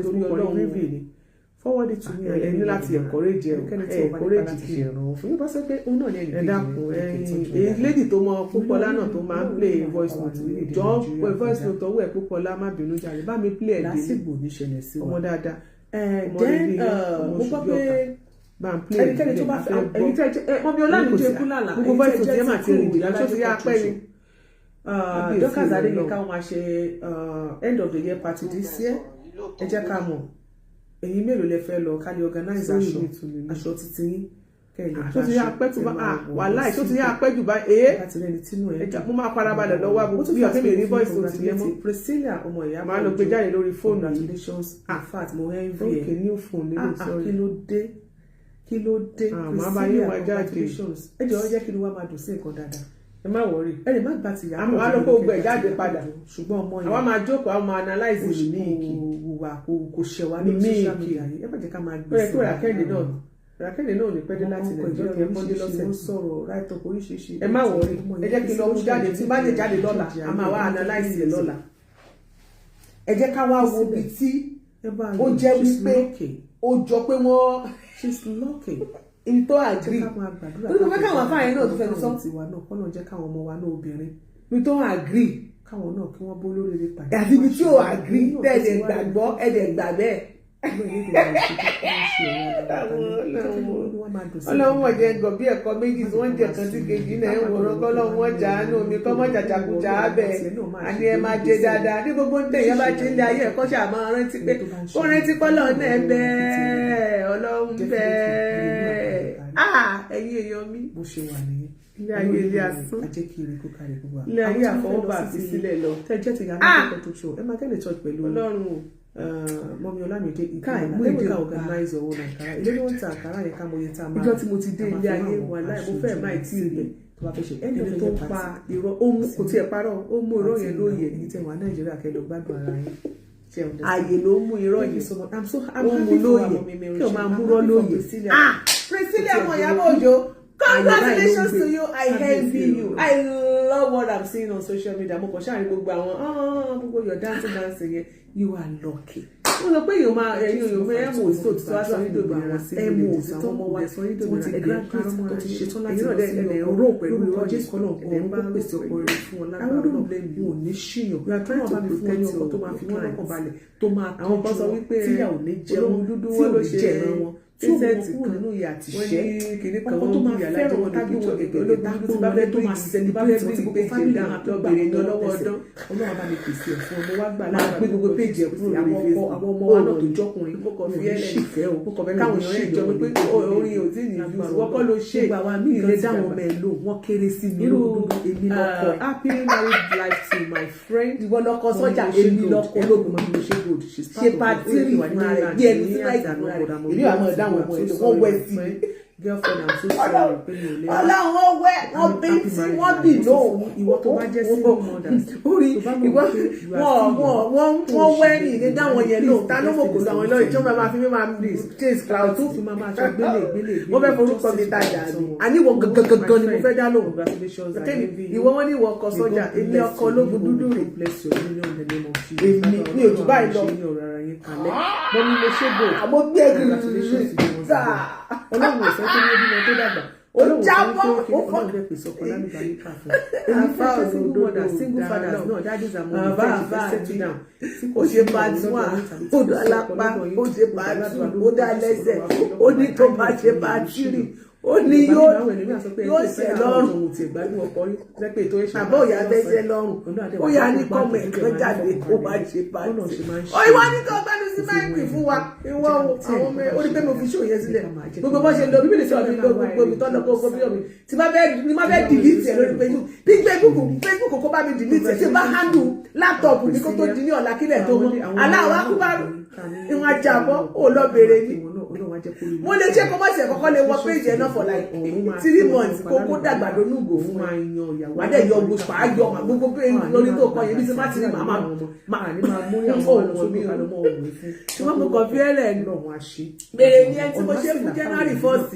[SPEAKER 1] torí Ọlọ́run review forward it to me
[SPEAKER 3] ẹ ní láti encourage ẹ encourage
[SPEAKER 1] kì í ràn fún yín bá sọ pé òun náà ní ẹnì
[SPEAKER 3] ẹ dákun èyí lady tó mọ Pópọ́lá náà tó máa ń play voice note jọ pé voice note ọwọ́ ẹ Pópọ́lá má bínú jàre bá mi play ẹ̀ dé
[SPEAKER 1] lásìgbò níṣẹ̀lẹ̀ sí wa
[SPEAKER 3] ọmọ dáadáa
[SPEAKER 1] mo gbọ́ pé
[SPEAKER 3] ẹnikẹ́ni tó bá fẹ́ ẹni tẹ́ mọ́mí Ọlámídé Kúlàlà
[SPEAKER 1] gbogbo voice note yẹn máa ti rìn jìnnà
[SPEAKER 3] tó ti yá apẹ́ ni Dorcas Adéyínká wọn máa ṣe end of the year party this year ẹ jẹ́ ká mọ̀ ẹ̀yin mélòó lẹ fẹ́ lọ ká lè organize aṣọ títí yín tó ti yá apẹ́ tó bá wàláì tó ti yá apẹ́ jù bá mo máa farabalẹ̀ lọ́wọ́ àbò tí yóò tẹ́lẹ̀ rí voice note yẹn mọ́
[SPEAKER 1] Priscilla ọmọ ìyá
[SPEAKER 3] máa lọ gbé jáde lórí fóònù
[SPEAKER 1] congratulations in fact mo envy ẹ new phone nílé sọrí kí ló dé
[SPEAKER 3] máa bá yín wá jáde
[SPEAKER 1] ẹ jọ̀ọ́ jẹ́ kí ló wá máa dùn sí nǹkan dáadáa
[SPEAKER 3] ẹ má wọrí
[SPEAKER 1] ẹ lè má gbà tí ìyá
[SPEAKER 3] àwọn alọ́kọ̀ gbẹ jáde padà
[SPEAKER 1] ṣùgbọ́n ọmọ yẹn
[SPEAKER 3] àwọn máa jókòó àwọn máa analyze
[SPEAKER 1] wùwà kò ṣẹ̀wá ní social media yìí ẹ má jẹ́ ká máa gbé
[SPEAKER 3] sí i. Rákẹ́ndé náà ò ní pẹ́ dé láti Nàìjíríà yẹn mọ́dé lọ́sẹ̀
[SPEAKER 1] sọ̀rọ̀ right up oríṣiríṣi.
[SPEAKER 3] ẹ má wọrí ẹ jẹ́ kí n lọ mú jáde tí bá lè jáde lọ́la a máa wá analyze ẹ̀ lọ́la ẹ jẹ́ ká wá wo ibi tí ó jẹ́ wípé ó jọ pé wọ́n
[SPEAKER 1] she's lucky
[SPEAKER 3] in tó agree
[SPEAKER 1] nítorí mo fẹ́ káwọn afáàyè náà tó fẹ́ ní sọ́ọ̀tì wa náà kọ́nà jẹ́ káwọn ọmọ wa náà obìnrin
[SPEAKER 3] in tó agree
[SPEAKER 1] káwọn náà kí wọ́n bó lóríire pàdé.
[SPEAKER 3] àti ibi tí ó agree tẹ̀lé gbàgbọ́ ẹ̀dẹ̀ gbà bẹ́ẹ̀. Ọlọ́run wọ̀ jẹ́ gọ̀ bí ẹ̀kọ́ méjì tí wọ́n jẹ̀ kan sí kejì náà ń wòrán kọ́lọ́run wọ́n jà á nù mí kọ́ mọ́ jàjàkújà abẹ́ àní ẹ máa jẹ dáadáa ní gbogbo ń tẹ̀yẹ́ bá jẹ́ ilé ayé ẹ̀kọ́ ṣáà máa rántí pé kó rántí pọ́lọ́ náà bẹ́ẹ̀ Ọlọ́run bẹ́ẹ̀ ẹ̀yin èèyàn mi.
[SPEAKER 1] bó ṣe wà nìyẹn
[SPEAKER 3] ilé ayé ilé asún ilé ayé àfọwọ́bà àti sílẹ̀ lọ.
[SPEAKER 1] tẹ́jẹ́ ti yàrá ìkẹ́kọ̀ọ́ tó ṣó ẹ máa kẹ́lẹ̀ church pẹ̀lú
[SPEAKER 3] Ọlọ́run o.
[SPEAKER 1] Mọ́mí Ọlámídé ìgbìmọ̀ lẹ́yìn ká organize owó nàìjíríà ilé ni wọ́n ta àkàrà yẹn ká mọ iye tá a máa.
[SPEAKER 3] ìjọ tí mo ti dé ilé ayé wà láì mo fẹ́ máa tí ì rẹ̀
[SPEAKER 1] tó bá fẹ́ ṣe
[SPEAKER 3] ẹni tó ń pa irọ́ kò tiẹ̀ parọ́ ó mú irọ́ yẹn lóye
[SPEAKER 1] ní tẹ̀wá nàìjíríà kẹ́ lọ gbádùn ara yín.
[SPEAKER 3] ààyè ló mú irọ́ yẹn ó mú lóye kí o máa múrọ́ lóye. Priscilla ọmọ Ìyábọ̀ Òjó, congratulations to you. I envy you. I love what I'm seeing on social media. Mo kàn ṣáà rí gbogbo àwọn gbogbo your dancing yẹn. You are lucky. Mo sọ pé èèyàn máa ẹ̀mú òtítọ́ òtítọ́ aṣọ yín dòbí ara ẹ̀mú òtítọ́ ọmọ wa sọ yín dòbí ara ẹ̀dẹ̀ tó ti ṣetán láti lọ sí ọ̀rọ̀ pẹ̀lú ọjọ́ ìkọlọ̀ ọ̀run bá pèsè ọkọ̀ rẹ̀ fún wọn lágbára náà wọn ò ní ṣìyàn náà bá mi fún ẹni ọkọ̀ tó máa fi wọn lọ́kàn balẹ̀ tó máa àwọn kan sọ wípé tíyàwó ní jẹun tí ò ní jẹran wọn tí ó kúrò nínú ìyà àti ìṣẹ́ ọkọ tó máa fẹ́ràn wọn tábí wọn gẹ́gẹ́ olóògbé tó bá fẹ́ tó máa celebrate wọn tí gbogbo fámìlì máa tó bèrè ní ọlọ́wọ́ ọdún ọlọ́wọ́ bá mi pèsè ẹ̀ fún ọmọ wa gbà láti gbé gbogbo péjì ẹ̀ kúrò lórí Facebook àwọn ọmọ wa náà tó jọkùnrin kókò fi ẹlẹ́ káwọn èèyàn ìjọ pé orin ò tí ní ìlú wọ́kọ́ ló ṣe ilé dáwọn ọmọ ẹ̀ lò wọ́n kéré sí mi lóòdùdù èmi lọ́kọ happy married life to my friend ìwọ lọ́kọ sọ́jà èmi lọ́kọ ológun mọ́ mi ṣe pàtírì ìfúnra rẹ̀ bí ẹni sí láì ìfúnra rẹ̀ èmi wà mọ̀ dáwọn ọmọ ẹ̀ wọ́n wẹ̀ sí
[SPEAKER 1] girlfriend I'm so sorry pé mi ò lè.
[SPEAKER 3] Ọlọ́run wọ́n wẹ́ wọ́n bí tí wọ́n bì lóhùn.
[SPEAKER 1] Ìwọ tó bá jẹ́ single mother.
[SPEAKER 3] Orí ìwọ wọ́n wẹ́ ní ìdí dáwọn yẹn lóhùn. Ta ló mọ̀ kó lọ àwọn ẹlọ́rin tí wọ́n máa fi mí máa ń chase cloud tó
[SPEAKER 1] fi máa ṣe gbélé.
[SPEAKER 3] Wọ́n fẹ́ forúkọ mi tajà ni. Àní ìwọ gangan ni mo fẹ́ dá lóhùn. Ìwọ wọn ní ìwọ ọkọ sọ́jà èmi ọkọ ológun dúdú rè. Èmi ní ojú báyìí lọ.
[SPEAKER 1] Mo ní mo ṣe bò.
[SPEAKER 3] Àmọ́ gbé ẹgbẹ̀rún
[SPEAKER 1] Ọlọ́run ò fẹ́ tó ní ẹbí tó dàgbà.
[SPEAKER 3] Ó jábọ́
[SPEAKER 1] ó fọ́ ọ̀dọ̀ pèsè ọkọ lálùbá ní káfọ́. Èmi fẹ́ ṣe single mother single fathers náà daddies and mommy fẹ́ settle down.
[SPEAKER 3] Ó ṣe part one, ó dá lápá, ó ṣe part two, ó dá lẹ́sẹ̀, ó ní tó bá ṣe part three, ó ní yóò ṣẹ̀ lọ́rùn àbọ̀ ìyá bẹ́sẹ̀ lọ́rùn ó yà ní kọ́mọ̀ ẹ̀kan jáde kó má ṣe pàtì ó ìwọ ní kó gbẹ́nu sí máìkì fún wa ìwọ àwọn ọmọ ó ní pé mo fi ṣó yẹn sílẹ̀ gbogbo bó ṣe lọ bíbélì sọ̀rọ̀ ní gbogbo mi tọ́lọ́ gbogbo bí omi tí má fẹ́ dìlítì ẹ̀ lórí Facebook kó bá mi dìlítì ẹ̀ tí bá handle láptọ̀pù ní kó tó di ní ọ̀la kílẹ̀ tó mọ́ aláwọ̀ akúbárù ìwọ̀n ajábọ̀ ó lọ bèrè ní mo lè ṣe kó má ṣe kọ́kọ́ lè wọ péjì ẹ̀ náà for like 3 months kó dàgbà lónúgò fún ẹ wàdẹ yọ gbogbo àyọ gbogbo pé lórí tó kọ yẹn bí tí má ti ní màmá ṣùgbọ́n mo kàn fi ẹ̀rẹ̀ bèrè ní ẹni tí mo ṣe fún January 1st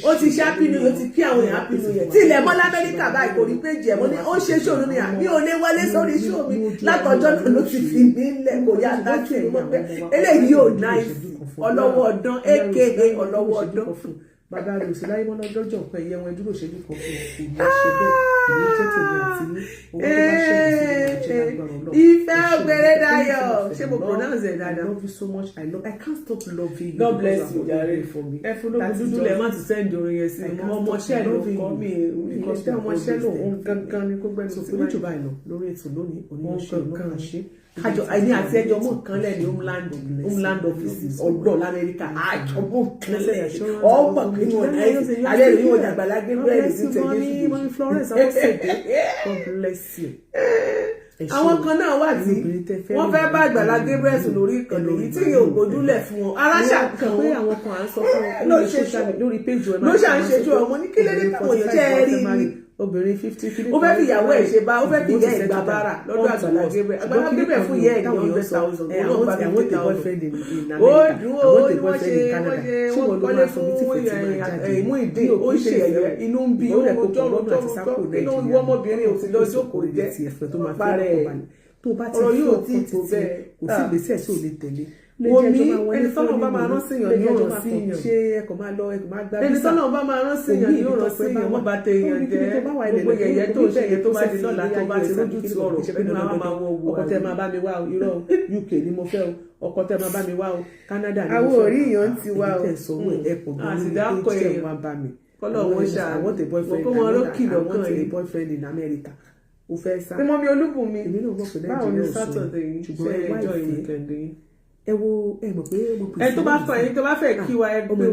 [SPEAKER 3] ó ti ṣe happy new year ó ti kí àwọn èèyàn happy new year tí ilẹ̀ mọ́ lamẹ́ríkà báyìí kò rí péjì ẹ̀ mo ní ó ṣe ṣòro ní àmì ò lè wọlé sórí ṣó mi látọjọ́ náà ló ti fi mí lẹ̀ kò yá dájú ẹ̀ mọ́ pé eléyìí ò náìsì ọlọ́wọ́ ọdán aka ọlọ́wọ́ ọdán
[SPEAKER 1] bàbá rẹ̀ òsì láyé mọ́ná lọ́jọ́ nǹkan ẹ̀yẹ wọn dúró ṣe ní kan fún òkú ní ṣe bẹ́ẹ̀ ìwé jẹ́ tèmi àti ní owó tó bá ṣe ìṣẹ́ lágbára Ọlọ́run.
[SPEAKER 3] Ìfẹ́ ògbèrè Dayọ̀ ṣé mo pronounce ẹ̀ dáadáa.
[SPEAKER 1] I love you so much. I can't stop loving you.
[SPEAKER 3] God bless you jàre.
[SPEAKER 1] ẹ fún lóògùn dúdú lẹ̀ má ti sẹ́ndì orin yẹn sí i.
[SPEAKER 3] ọmọọṣẹ́ ló kọ́ mi
[SPEAKER 1] ìkọ́sẹ́ ọmọọṣẹ́ ló ń gangan ní kó gbẹ́nu sí i. oníjọba ìlọ lórí ètò lónìí oníṣẹ́ ọlọ́run àṣẹ.
[SPEAKER 3] kájọ àìní àti ẹjọ́ mọ̀ kan lẹ́ni homeland offices ọ̀dọ́ lamẹ́ríkà àjọ mọ̀ kan lẹ́ni ọgbọ̀n nínú ọ̀nà ẹ̀sìn alẹ́ ìlú ìwọ̀n àgbàlá Gabriel ní tẹ̀lé
[SPEAKER 1] Mọ́mí Florence Awosede. God bless you.
[SPEAKER 3] àwọn kan náà wà tí wọ́n fẹ́ bá àgbàlá Gabriel sùn lórí ìkànnì yìí tí yóò gbójúlẹ̀ fún wọn aráṣà kan
[SPEAKER 1] pé àwọn kan à ń sọ fún lórí péjì ẹ̀
[SPEAKER 3] ló ṣàǹṣejú ọmọ ní kílódé táwọn èèyàn jẹ́ rí ni
[SPEAKER 1] obìnrin 50 kìló.
[SPEAKER 3] ó fẹ́ fi ìyàwó ẹ̀ ṣe bá ó fẹ́ fi ìyá ẹ̀ gbà bára lọ́dọ̀ àgbàlá Gabriel fún ìyá ẹ̀ ní 100,000
[SPEAKER 1] àwọn tí àwọn tẹ boyfriend in
[SPEAKER 3] ó
[SPEAKER 1] America
[SPEAKER 3] dúró
[SPEAKER 1] àwọn tẹ
[SPEAKER 3] wọ́n
[SPEAKER 1] boyfriend in Canada ṣé wọn ló máa sọ bí tí fẹ̀tì máa jáde
[SPEAKER 3] ìmú ìdí ó ń ṣe ẹ̀yẹ inú ń bí ó rẹ̀ kó tọrọ inú ìwọ ọmọbìnrin ò sí lọ́jọ́ kò jẹ́ parẹ́
[SPEAKER 1] tó bá ti
[SPEAKER 3] ọ̀rọ̀ yóò tí
[SPEAKER 1] kò sí ìgbésẹ̀ tí ò lè tẹ̀lé
[SPEAKER 3] omi ẹni sọ́nà bá máa rán síyàn ní ọ̀rọ̀ sí yàn
[SPEAKER 1] ṣé ẹkọ̀ máa lọ ẹkọ̀ máa gbá
[SPEAKER 3] ẹni sọ́nà bá máa rán síyàn ní ọ̀rọ̀ sí yàn wọ́n bá tẹ èèyàn jẹ́ gbogbo yẹ̀yẹ́ tó ṣe yẹ tó bá di lọ́la tó bá ti lójú ti ọ̀rọ̀ ẹni máa wọ owó
[SPEAKER 1] ọkọ tẹ máa bá mi wá o irọ́ UK ni mo fẹ́ o ọkọ tẹ máa bá mi wá o Canada ni mo fẹ́
[SPEAKER 3] àwọn orí èèyàn ti wá o
[SPEAKER 1] ẹ̀pọ̀ gan-an
[SPEAKER 3] kọ́lọ̀ wọn ṣáà
[SPEAKER 1] want a boyfriend
[SPEAKER 3] kó wọn lókìlọ̀ kan
[SPEAKER 1] want a
[SPEAKER 3] yìí
[SPEAKER 1] boyfriend in America o fẹ́ sá
[SPEAKER 3] tí mọ́mí Olúbùnmi
[SPEAKER 1] èmi náà mọ̀ pé
[SPEAKER 3] báwo ni
[SPEAKER 1] Nàìjíríà ò sùn
[SPEAKER 3] Saturday yìí
[SPEAKER 1] ṣùgbọ́n
[SPEAKER 3] ṣe
[SPEAKER 1] ẹ wá
[SPEAKER 3] ẹjọ́
[SPEAKER 1] ìfẹ́
[SPEAKER 3] ìwíkẹ̀ndì yìí
[SPEAKER 1] ẹ wo ẹ mọ̀ pé mo pèsè
[SPEAKER 3] ẹ tó bá fọ ẹyin tó bá fẹ́ kí wa ẹ gbé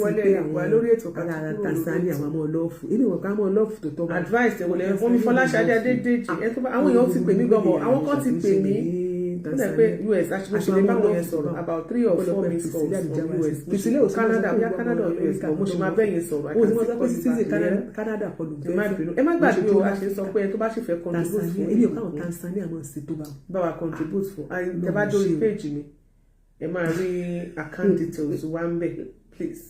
[SPEAKER 3] wọlé wà lórí ètò
[SPEAKER 1] kan ara Tanzania àwọn ọmọ ọlọ́ọ̀fù èmi wọn kà mọ́ ọlọ́ọ̀fù tó tọ́ bá
[SPEAKER 3] advice ẹ wọlé fún mi Fọláṣadé Adédèjì ẹ tó bá àwọn èèyàn ti pè mí gbọmọ àwọn kan ti pè mí ó dẹ̀ pé US aṣèlè báwọn yẹn sọ̀rọ̀ about 3 or 4 minutes calls from US pìsílẹ̀ ò Canada bóyá Canada or US mo ṣe máa bẹ́yìn sọ̀rọ̀
[SPEAKER 1] ó ní wọ́n sọ pé citizen Canada kọlù
[SPEAKER 3] ẹ má gbàgbé o a ṣe sọ pé ẹ tó bá ṣe fẹ́ contribute fún
[SPEAKER 1] èmi ò káwọn Tanzania mọ̀ sí tó
[SPEAKER 3] bá wa contribute fún ẹ bá dórí page mi ẹ máa rí account details wa ń bẹ̀ please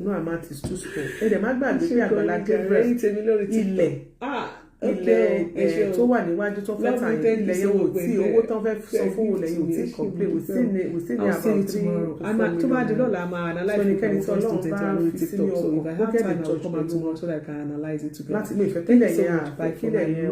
[SPEAKER 3] no amount is too small ẹ dẹ̀ má gbàgbé pé Àgbàlá Gabriel ilẹ̀ tó wà níwájú tó fẹ́ tà yẹn ilẹ̀ yẹn wò tí owó tán fẹ́ sọ fún wò lẹ́yìn ò tí complete we still need about 3 to 4 million.
[SPEAKER 1] tó bá di lọ́la a máa analyse
[SPEAKER 3] ẹnikẹ́ni tí Ọlọ́run bá fi sí ní ọkọ̀
[SPEAKER 1] if I have time I will come and do more so that I can analyse it together.
[SPEAKER 3] láti ilé ìfẹ́ kílẹ̀ yẹn àfẹ́kílẹ̀ yẹn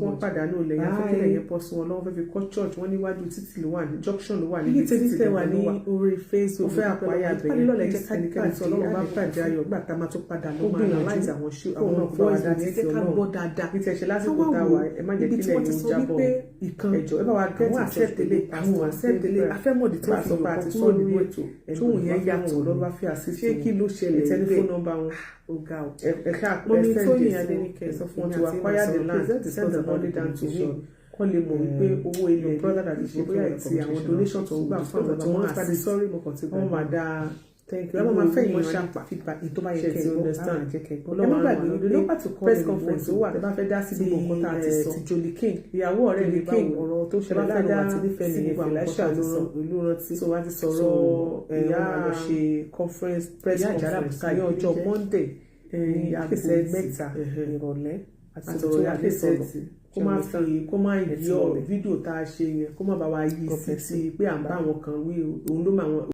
[SPEAKER 3] wọ́n pàdánù ilẹ̀ yẹn àfẹ́kílẹ̀ yẹn pọ̀ sí wọn lọ́wọ́ fẹ́ fi kọ́ church wọ́n níwájú títì ló wà ní junction ló wà ní títì ló wà ní orí Facebook ó fẹ́ àpáyà bẹ̀yẹn ẹnikẹ́ni tí Ọlọ́run bá pàdé ayọ̀ gbà tá a máa tó padà ló máa analyse àwọn ṣé àwọn náà fọwọ́ dá títì Ọlọ́run bí tẹ̀ ṣe lásìkò tá a wà ẹ má jẹ́ kílẹ̀ yóò jábọ̀ ẹjọ́ ẹ bá wa gẹ́tì àwọn àṣẹ́tẹ̀lé afẹ́mọ̀dì tó fi ọ̀pá àti sọ́ọ̀lù ní ètò tóun yẹn yàtọ̀ lọ́wọ́ fi àṣìṣe ṣé kí ló ṣẹlẹ̀ tẹlifóònù nọ́mbà wọn ọ̀gá ẹ̀ka àpẹẹrẹ sẹ́ǹdì Adéníkẹ́ sọ fún wọn to acquire the land send the money down to me kọ́ lè mọ̀ wípé owó ilẹ̀ brother àti ṣe bóyá ti àwọn donation tó ń gbà fún àwọn tó wọ́n àti sọ́rí wọ́n máa dáa thank you. Ẹ máa fẹ́ yìí ṣàpà feedback tó bá yẹ kẹ́ ẹ understand. Ẹ má gbàgbé ní press conference ó wà. Ẹ bá fẹ́ dá sí gbogbo nǹkan tá a ti sọ. Ti Jolie King ìyàwó ọ̀rẹ́ mi bá ọ̀rọ̀ tó ṣẹlẹ̀ láàrin àti nífẹ̀ẹ́ nìyẹn Felicia ìlú rántí. So wá ti sọ̀rọ̀ ìyá ṣe conference press conference ní ọjọ́ Monday ní aago mẹ́ta ìrọ̀lẹ́ àti sọ̀rọ̀ ìyá kẹsẹ̀tì kó má yọ fídíò tá a ṣe yẹn kó má bá wa yí sí pé à ń bá àwọn kan wí òun ló máa wọn.